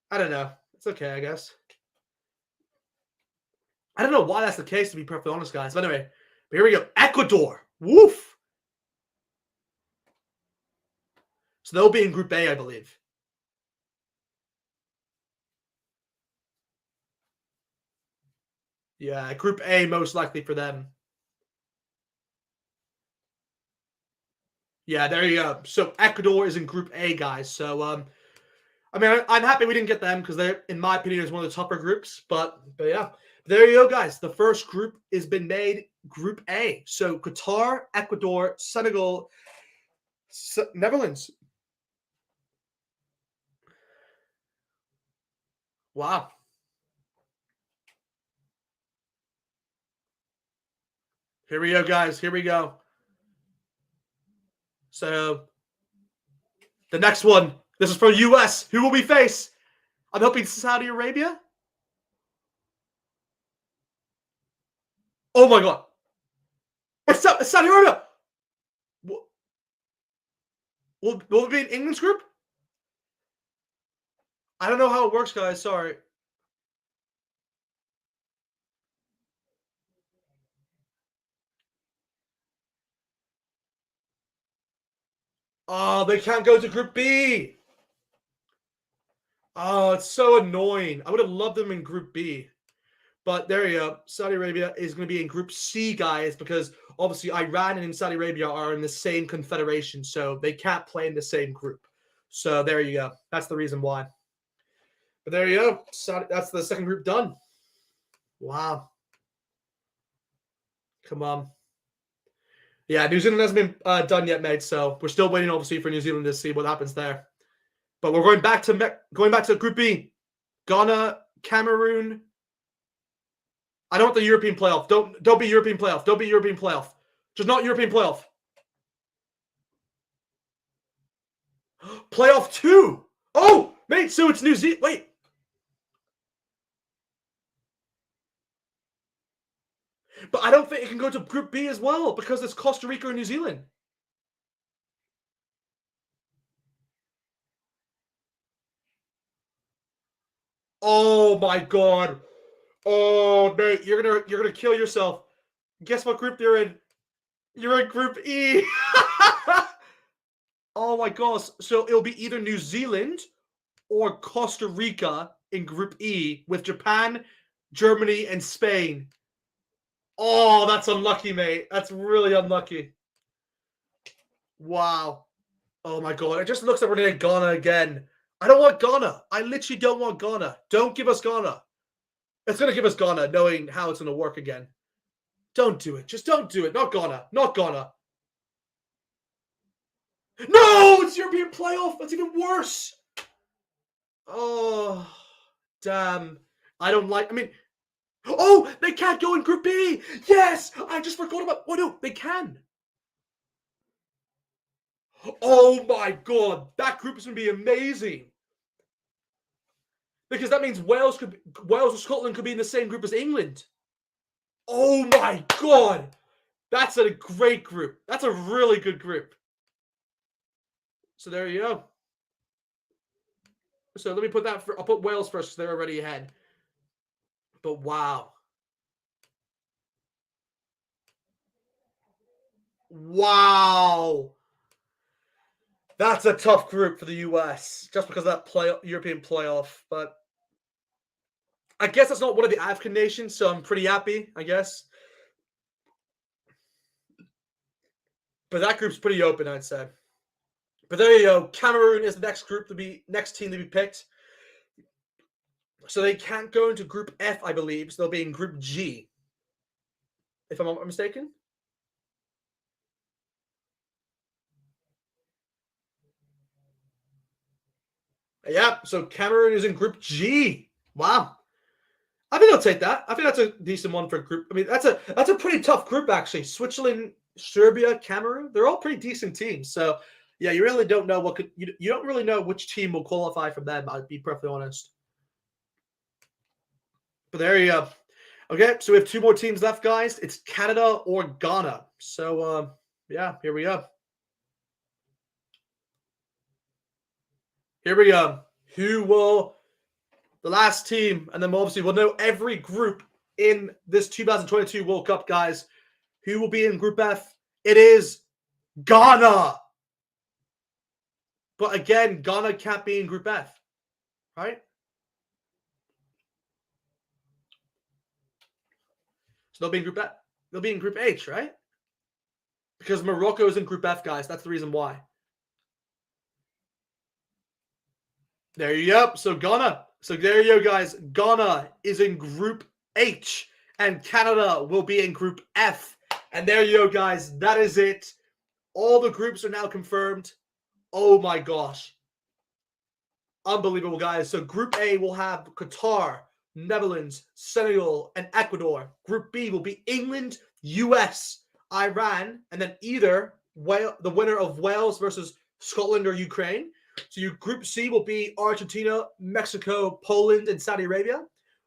Speaker 1: I don't know. It's okay, I guess. I don't know why that's the case, to be perfectly honest, guys. But anyway, here we go. Ecuador. Woof. So they'll be in Group A, I believe. Yeah, Group A most likely for them. Yeah, there you go. So Ecuador is in Group A, guys. So I mean, I'm happy we didn't get them because they're, in my opinion, is one of the tougher groups. But yeah, there you go, guys. The first group has been made, Group A. So Qatar, Ecuador, Senegal, Netherlands. Wow. Here we go, guys. Here we go. So the next one. This is for U.S. Who will we face? I'm hoping Saudi Arabia. Oh my God. It's Saudi Arabia. Will it be in England's group? I don't know how it works, guys. Sorry. Oh, they can't go to Group B. Oh, it's so annoying. I would have loved them in Group B. But there you go. Saudi Arabia is going to be in Group C, guys, because obviously Iran and Saudi Arabia are in the same confederation, so they can't play in the same group. So there you go. That's the reason why. But there you go. That's the second group done. Wow. Come on. Yeah, New Zealand hasn't been done yet, mate. So we're still waiting, obviously, for New Zealand to see what happens there. But we're going back to Group B. Ghana, Cameroon. I don't want the European playoff. Don't be European playoff. Don't be European playoff. Just not European playoff. Playoff two. Oh, mate. So it's New Zealand. Wait. But I don't think it can go to Group B as well because it's Costa Rica and New Zealand. Oh my God. Oh, mate, you're gonna kill yourself. Guess what group you're in? You're in Group E. Oh my gosh. So it'll be either New Zealand or Costa Rica in Group E with Japan, Germany, and Spain. Oh, that's unlucky, mate. That's really unlucky. Wow. Oh my God. It just looks like we're going to get Ghana again. I don't want Ghana. I literally don't want Ghana. Don't give us Ghana. It's going to give us Ghana, knowing how it's going to work again. Don't do it. Just don't do it. Not Ghana. Not Ghana. No, it's European playoff. That's even worse. Oh, damn. I don't like. I mean, oh, they can't go in Group B. Yes, I just forgot about. Oh no, they can. Oh my god, that group is gonna be amazing because that means Wales or Scotland could be in the same group as England. Oh my god, that's a great group. That's a really good group. So there you go. So let me put that for. I'll put Wales first because they're already ahead. But wow, wow, that's a tough group for the US just because of that European playoff. But I guess that's not one of the African nations, so I'm pretty happy. I guess. But that group's pretty open, I'd say. But there you go. Cameroon is the next team to be picked. So they can't go into Group F, I believe. So they'll be in Group G, if I'm not mistaken. Yeah. So Cameroon is in Group G. Wow. I think I'll take that. I think that's a decent one for a group. I mean, that's a pretty tough group actually. Switzerland, Serbia, Cameroon. They're all pretty decent teams. So yeah, you really don't know you don't really know which team will qualify from them. I'd be perfectly honest. But there you go. Okay, so we have two more teams left, guys. It's Canada or Ghana. So, yeah, here we go. Here we go. Who will the last team, and then obviously we'll know every group in this 2022 World Cup, guys. Who will be in Group F? It is Ghana. But again, Ghana can't be in Group F, right? So they'll be in Group F. They'll be in Group H, right? Because Morocco is in Group F, guys. That's the reason why. There you go. So Ghana. So there you go, guys. Ghana is in Group H, and Canada will be in Group F. And there you go, guys. That is it. All the groups are now confirmed. Oh my gosh. Unbelievable, guys. So Group A will have Qatar, Netherlands, Senegal, and Ecuador. Group B will be England, US, Iran, and then either the winner of Wales versus Scotland or Ukraine. So your Group C will be Argentina, Mexico, Poland, and Saudi Arabia.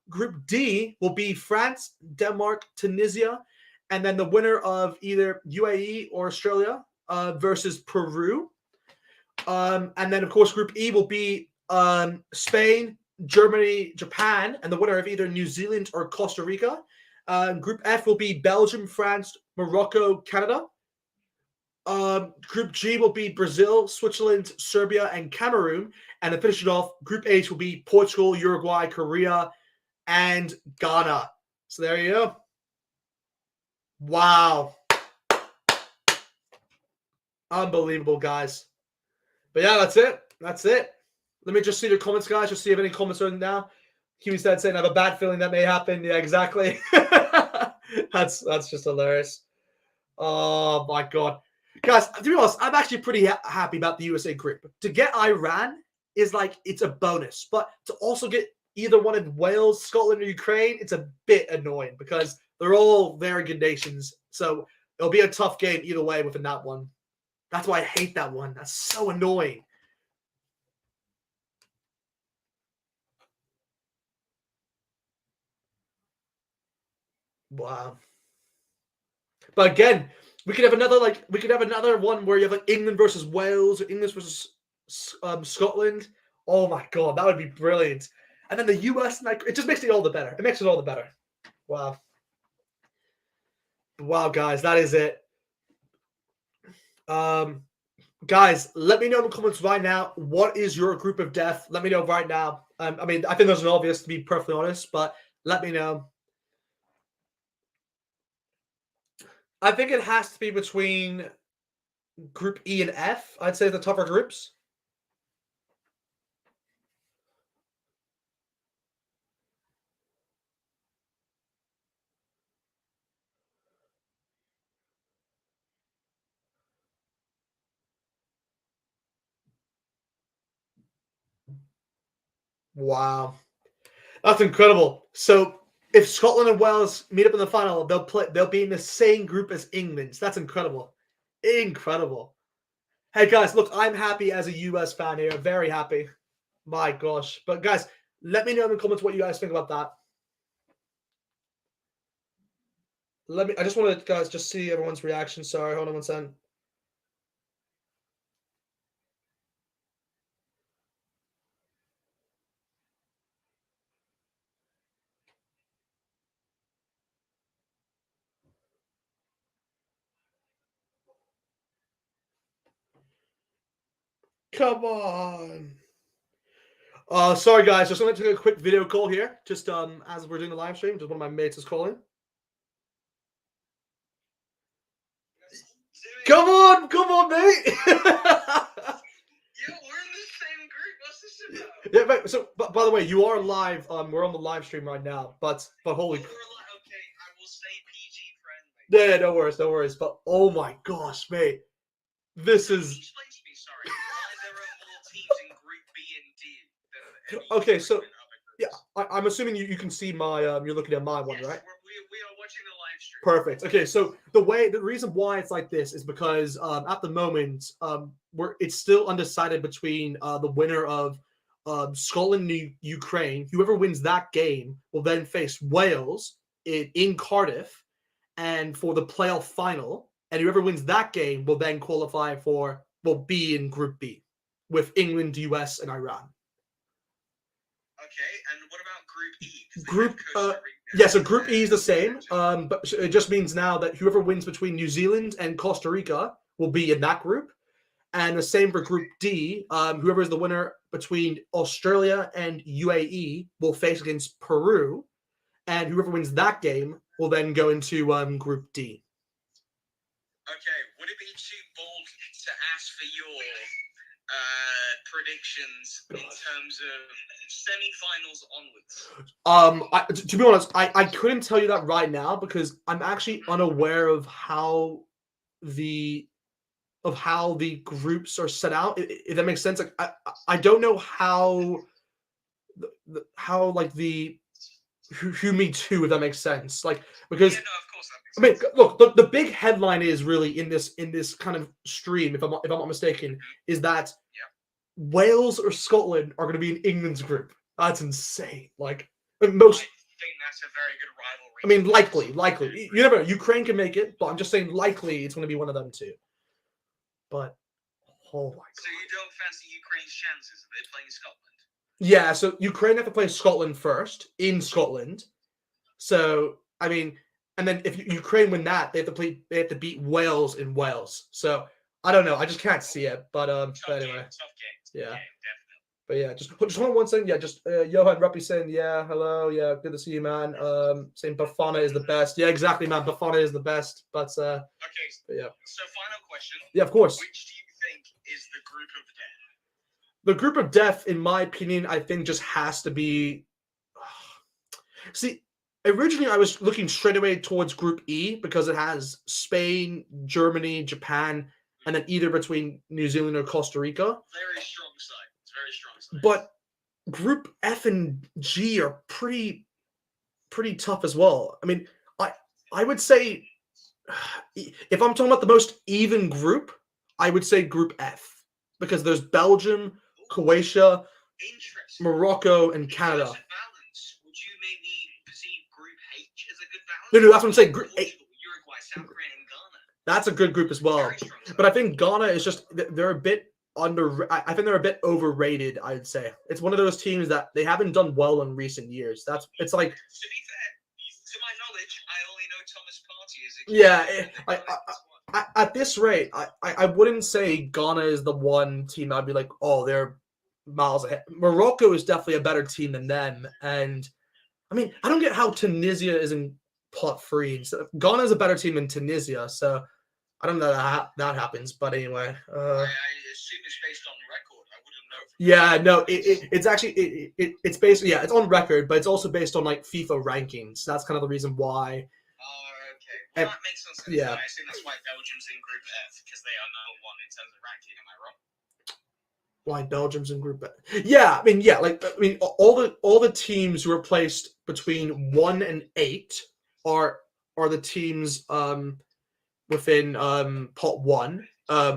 Speaker 1: Group D will be France, Denmark, Tunisia, and then the winner of either UAE or Australia versus Peru. And then, of course, Group E will be Spain, Germany, Japan, and the winner of either New Zealand or Costa Rica. Group F will be Belgium, France, Morocco, Canada. Group G will be Brazil, Switzerland, Serbia, and Cameroon. And to finish it off, Group H will be Portugal, Uruguay, Korea, and Ghana. So there you go. Wow. Unbelievable, guys. But yeah, that's it. That's it. Let me just see your comments, guys. Just see if any comments are in now. Huey said saying I have a bad feeling that may happen. Yeah, exactly. that's just hilarious. Oh my god. Guys, to be honest, I'm actually pretty happy about the USA group. To get Iran is like it's a bonus, but to also get either one in Wales, Scotland, or Ukraine, it's a bit annoying because they're all very good nations. So it'll be a tough game either way within that one. That's why I hate that one. That's so annoying. Wow. But again, we could have another one where you have like England versus Wales or England versus Scotland. Oh my god, that would be brilliant. And then the US, like it just makes it all the better. It makes it all the better. Wow. Wow, guys, that is it. Um, guys, let me know in the comments right now. What is your group of death? Let me know right now. I mean, I think there's an obvious to be perfectly honest, but let me know. I think it has to be between Group E and F. I'd say the tougher groups. Wow. That's incredible. So if Scotland and Wales meet up in the final, they'll be in the same group as England. So that's incredible. Incredible. Hey guys, look, I'm happy as a US fan here. Very happy. My gosh. But guys, let me know in the comments what you guys think about that. I just want to guys just see everyone's reaction. Sorry, hold on one second. Come on. Sorry guys, just want to take a quick video call here. Just as we're doing the live stream, just one of my mates is calling. Come on, mate.
Speaker 2: Yeah, we're in the same group. What's this about?
Speaker 1: Yeah, but so by the way, you are live. We're on the live stream right now. But holy.
Speaker 2: Okay, I will stay PG friendly.
Speaker 1: Yeah, no worries. But oh my gosh, mate, this is.
Speaker 2: Explain to me, sorry, why there are more teams in Group B and D than
Speaker 1: Okay, so yeah, I'm assuming you can see my you're looking at my one,
Speaker 2: yes,
Speaker 1: right?
Speaker 2: we are watching the live stream.
Speaker 1: Perfect. Okay, so the reason why it's like this is because at the moment it's still undecided between the winner of Scotland and Ukraine. Whoever wins that game will then face Wales in Cardiff, and for the playoff final. And whoever wins that game will then will be in Group B with England, US, and Iran.
Speaker 2: Okay, and what about Group E?
Speaker 1: Yeah, so Group E is the same, but it just means now that whoever wins between New Zealand and Costa Rica will be in that group, and the same for Group D. Whoever is the winner between Australia and UAE will face against Peru, and whoever wins that game will then go into Group D.
Speaker 2: Okay, would it be too bold to ask for your predictions in terms of semi-finals onwards?
Speaker 1: To be honest, I couldn't tell you that right now because I'm actually unaware of how the groups are set out. If that makes sense, like I don't know how like the who me too, if that makes sense. Like because
Speaker 2: yeah, no, of course that makes sense.
Speaker 1: I mean, look, the big headline is really in this kind of stream, if I'm not mistaken, is that Wales or Scotland are going to be in England's group. That's insane. Like most.
Speaker 2: I think that's a very good rivalry.
Speaker 1: I mean, likely. You never know. Ukraine can make it, but I'm just saying likely it's going to be one of them too. But oh my god.
Speaker 2: So you don't fancy Ukraine's chances of they playing Scotland?
Speaker 1: Yeah, so Ukraine have to play Scotland first in Scotland. So I mean, and then if Ukraine win that, they have to beat Wales in Wales. So I don't know. I just can't see it. But anyway,
Speaker 2: tough game.
Speaker 1: Yeah.
Speaker 2: Definitely.
Speaker 1: But yeah, just hold on one second. Yeah, just Johan Ruppy saying, yeah, hello, yeah, good to see you, man. Saying Bafana is the best. Yeah, exactly, man. Bafana is the best. But
Speaker 2: okay.
Speaker 1: But yeah.
Speaker 2: So final question.
Speaker 1: Yeah, of course.
Speaker 2: Which do you think is the group of death?
Speaker 1: The group of death, in my opinion, I think just has to be. See, originally I was looking straight away towards Group E because it has Spain, Germany, Japan, and then either between New Zealand or Costa Rica.
Speaker 2: Very strong side. It's very strong side.
Speaker 1: But Group F and G are pretty tough as well. I mean, I would say if I'm talking about the most even group, I would say Group F because there's Belgium, Croatia, Morocco, and Canada.
Speaker 2: Balance, would you maybe perceive Group H as a good balance?
Speaker 1: No, that's what I'm saying. Group H.
Speaker 2: Uruguay, South Korea, and Ghana.
Speaker 1: That's a good group as well. But I think Ghana is just they're a bit I think they're a bit overrated. I'd say it's one of those teams that they haven't done well in recent years. It's like.
Speaker 2: To be fair, to my knowledge, I only know Thomas Partey as a
Speaker 1: at this rate, I wouldn't say Ghana is the one team I'd be like, oh, they're miles ahead. Morocco is definitely a better team than them. And I mean, I don't get how Tunisia isn't pot free. So Ghana is a better team than Tunisia. So I don't know that happens. But anyway.
Speaker 2: I assume it's based on record. I wouldn't know.
Speaker 1: Yeah, no, it's actually it's based it's on record, but it's also based on like FIFA rankings. That's kind of the reason why.
Speaker 2: Okay. Well, that makes sense.
Speaker 1: Yeah.
Speaker 2: I assume that's why Belgium's in Group F because they are number one in terms of ranking. Am I wrong?
Speaker 1: Why Belgium's in Group A? Yeah, I mean, yeah, like all the teams who are placed between 1 and 8 are the teams within pot 1.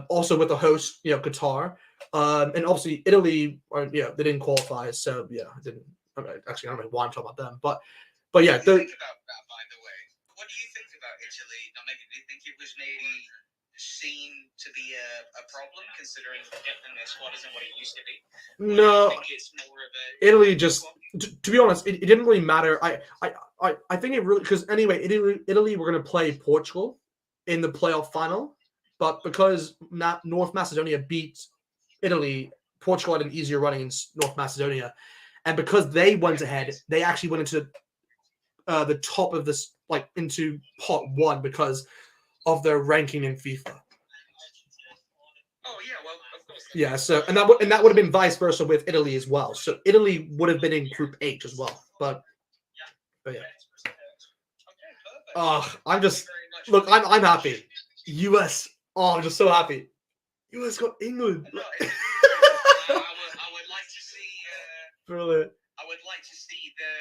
Speaker 1: Also with the host, Qatar. And obviously Italy are they didn't qualify, so yeah, I didn't. Actually, I don't know why I'm talking about them, but yeah,
Speaker 2: What do you think about that, by the way? What do you think about Italy? Now, maybe do you think it was maybe seen to be a problem, considering the depth in their squad isn't what it used to be? Or
Speaker 1: no,
Speaker 2: do you think it's more of a
Speaker 1: Italy just. To be honest, it didn't really matter. I think it really because anyway, Italy were going to play Portugal in the playoff final, but because North Macedonia beat Italy, Portugal had an easier running in North Macedonia, and because they went ahead, they actually went into the top of this, like into pot 1 because of their ranking in FIFA.
Speaker 2: Oh yeah, well of course.
Speaker 1: Yeah, so and that would have been vice versa with Italy as well. So Italy would have been in Group H as well, but yeah.
Speaker 2: Okay, perfect.
Speaker 1: Oh, I'm happy. US. Oh, I'm just so happy. US got England.
Speaker 2: No, I would like to see.
Speaker 1: Brilliant.
Speaker 2: I would like to see the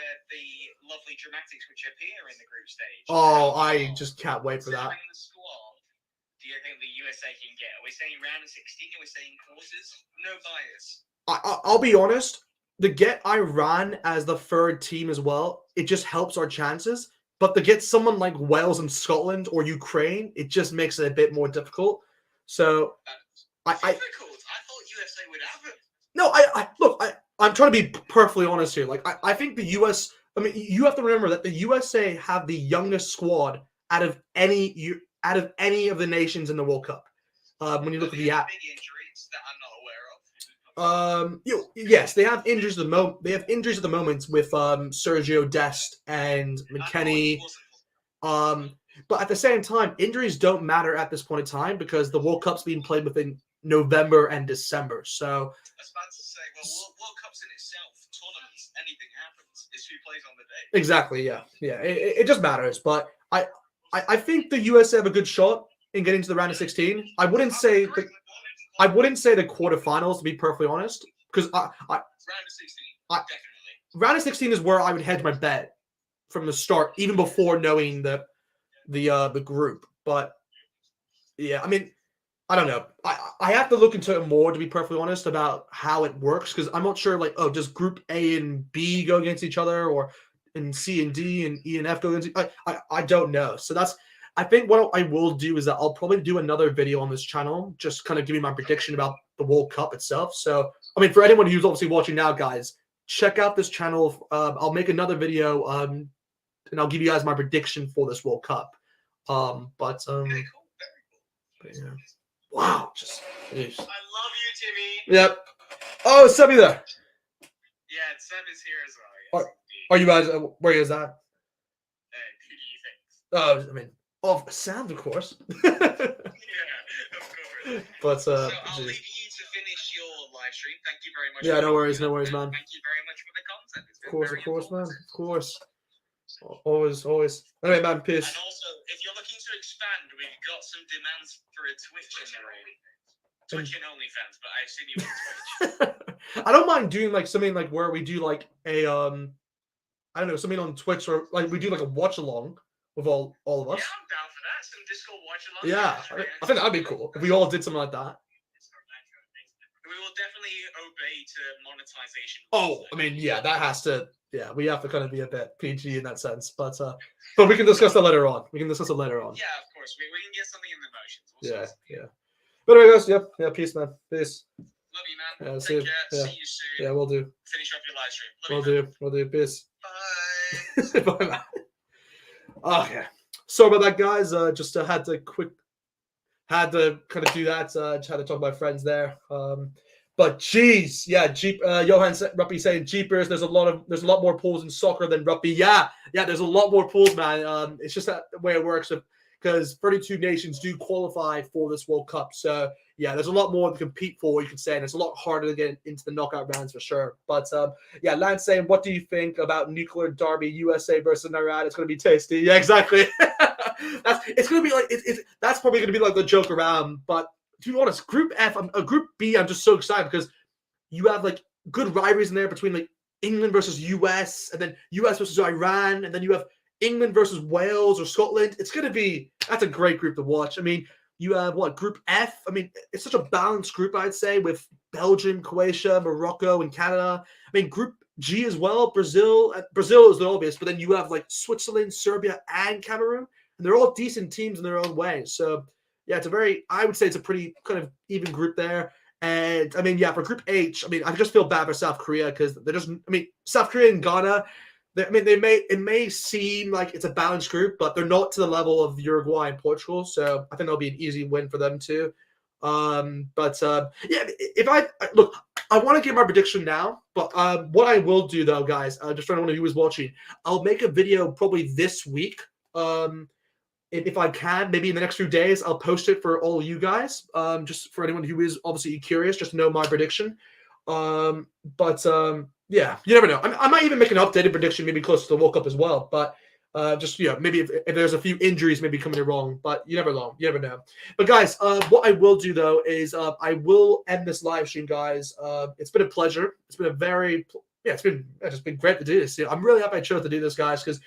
Speaker 2: lovely dramatics which appear in the group stage.
Speaker 1: Oh, I just can't wait for that.
Speaker 2: The squad, do you think the USA can get? Are we saying round of 16? Are we saying quarters? No bias.
Speaker 1: I'll be honest. To get Iran as the third team as well, it just helps our chances. But to get someone like Wales and Scotland or Ukraine, it just makes it a bit more difficult. So,
Speaker 2: difficult. I thought USA would have it.
Speaker 1: No, I'm trying to be perfectly honest here. Like, I think the US. I mean, you have to remember that the USA have the youngest squad out of any of the nations in the World Cup. When you look at the app.
Speaker 2: Big injuries that I'm not aware of.
Speaker 1: Yes, they have injuries at the moment. They have injuries at the moment with Sergio Dest and McKennie. But at the same time, injuries don't matter at this point in time because the World Cup's being played within November and December. So
Speaker 2: I was about to say, well, World Cup's in itself, tournaments, anything happens. It's who plays on the day.
Speaker 1: Exactly, yeah. It just matters. But I think the US have a good shot in getting to the round of 16. I wouldn't say the quarterfinals, to be perfectly honest, because
Speaker 2: round of 16, definitely.
Speaker 1: Round of 16 is where I would hedge my bet from the start, even before knowing the group. But yeah, I mean, I don't know. I have to look into it more, to be perfectly honest, about how it works, because I'm not sure, like, does Group A and B go against each other, or and C and D and E and F go against I don't know. So I think what I will do is that I'll probably do another video on this channel, just kind of giving my prediction about the World Cup itself. So, I mean, for anyone who's obviously watching now, guys, check out this channel. I'll make another video, and I'll give you guys my prediction for this World Cup.
Speaker 2: Very cool.
Speaker 1: But yeah. Wow, just
Speaker 2: I love you, Timmy.
Speaker 1: Yep. Oh, Sebby there.
Speaker 2: Yeah, Seb is here as well. Yes,
Speaker 1: Are you guys? Where is that?
Speaker 2: Who do you think?
Speaker 1: I mean, Sam, of course.
Speaker 2: Yeah, of course.
Speaker 1: But
Speaker 2: so I'll leave you to finish your live stream. Thank you very much.
Speaker 1: Yeah, no worries, man.
Speaker 2: Thank you very much for the content.
Speaker 1: Of course, man. Of course. Always. Anyway, man, peace.
Speaker 2: And also, if you're looking to expand, we've got some demands for a Twitch in the room. Twitch and OnlyFans, but I assume you want Twitch.
Speaker 1: I don't mind doing like something like where we do like a I don't know, something on Twitch, or like we do like a watch along with all of us.
Speaker 2: Yeah, I'm down for that. Some Discord watch along.
Speaker 1: Yeah, I think that'd be cool if we all did something like that.
Speaker 2: We will definitely obey to monetization.
Speaker 1: Oh, I mean, yeah, that has to. Yeah, we have to kind of be a bit PG in that sense, but we can discuss that later on.
Speaker 2: Yeah, of course. We can get something in the motions.
Speaker 1: Yeah. But anyway, guys, yeah, peace, man. Peace.
Speaker 2: Love you, man.
Speaker 1: See
Speaker 2: Take care.
Speaker 1: Yeah.
Speaker 2: See you soon.
Speaker 1: Yeah, we'll do.
Speaker 2: Finish up your live stream.
Speaker 1: We'll do. Peace.
Speaker 2: Bye.
Speaker 1: Bye, man. Okay. Sorry about that, guys. Just had to kind of do that. Just had to talk to my friends there. But geez, yeah, Johan Ruppy saying Jeepers. There's a lot more pools in soccer than rugby. Yeah, there's a lot more pools, man. It's just that the way it works, because 32 nations do qualify for this World Cup. So yeah, there's a lot more to compete for, you could say, and it's a lot harder to get into the knockout rounds for sure. But yeah, Lance saying, what do you think about nuclear derby USA versus Iran? It's going to be tasty. Yeah, exactly. It's going to be like that's probably going to be like the joke around. But to be honest, Group B, I'm just so excited because You have like good rivalries in there between like England versus US, and then US versus Iran, and then you have England versus Wales or Scotland. That's a great group to watch. I mean, you have what, Group F? I mean, it's such a balanced group, I'd say, with Belgium, Croatia, Morocco, and Canada. I mean, Group G as well. Brazil is the obvious, but then you have like Switzerland, Serbia, and Cameroon, and they're all decent teams in their own way. So yeah, I would say it's a pretty kind of even group there. And I mean, yeah, for Group H, I mean, I just feel bad for South Korea because they're just, I mean, South Korea and Ghana, it may seem like it's a balanced group, but they're not to the level of Uruguay and Portugal. So I think that'll be an easy win for them too. Yeah, if I look, I want to give my prediction now, but what I will do though, guys, just for anyone who was watching, I'll make a video probably this week. If I can, maybe in the next few days, I'll post it for all you guys. Just for anyone who is obviously curious, just to know my prediction. Yeah, you never know. I might even make an updated prediction, maybe close to the World Cup as well. But just maybe if there's a few injuries maybe coming in wrong, but you never know. You never know. But guys, what I will do though is I will end this live stream, guys. It's been a pleasure. It's been it's just been great to do this. I'm really happy I chose to do this, guys, because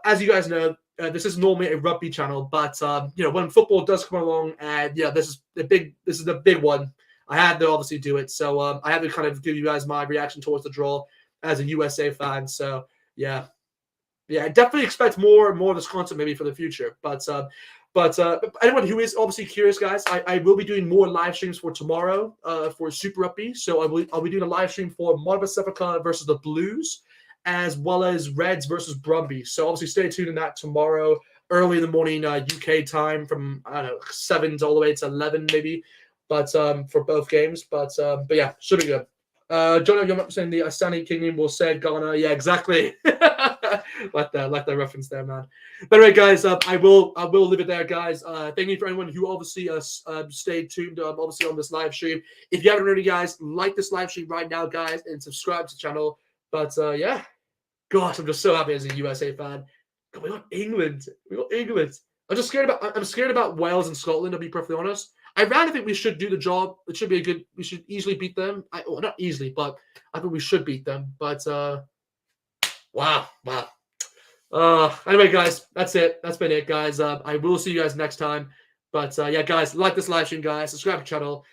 Speaker 1: as you guys know, this is normally a rugby channel, but when football does come along, and this is the big one. I had to obviously do it, so I had to kind of give you guys my reaction towards the draw as a USA fan. So yeah, I definitely expect more and more of this content maybe for the future. But anyone who is obviously curious, guys, I will be doing more live streams for tomorrow for Super Rugby. So I'll be doing a live stream for Modern Africa versus the Blues, as well as Reds versus Brumbies. So obviously stay tuned in that tomorrow, early in the morning UK time, from I don't know 7 all the way to 11 maybe. But for both games. But yeah, should be good. John, you're saying the Asani Kingdom will say Ghana. Yeah, exactly. like that reference there, man. But anyway, guys, I will leave it there, guys. Thank you for anyone who obviously stayed tuned obviously on this live stream. If you haven't already, guys, like this live stream right now, guys, and subscribe to the channel. But yeah, gosh, I'm just so happy as a USA fan. God, we got England. I'm scared about Wales and Scotland, to be perfectly honest. Iran, I think we should do the job. It should be we should easily beat them. Not easily, but I think we should beat them. But wow. Anyway, guys, that's it. That's been it, guys. I will see you guys next time. But yeah, guys, like this live stream, guys. Subscribe to the channel.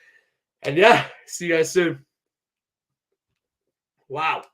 Speaker 1: And yeah, see you guys soon. Wow.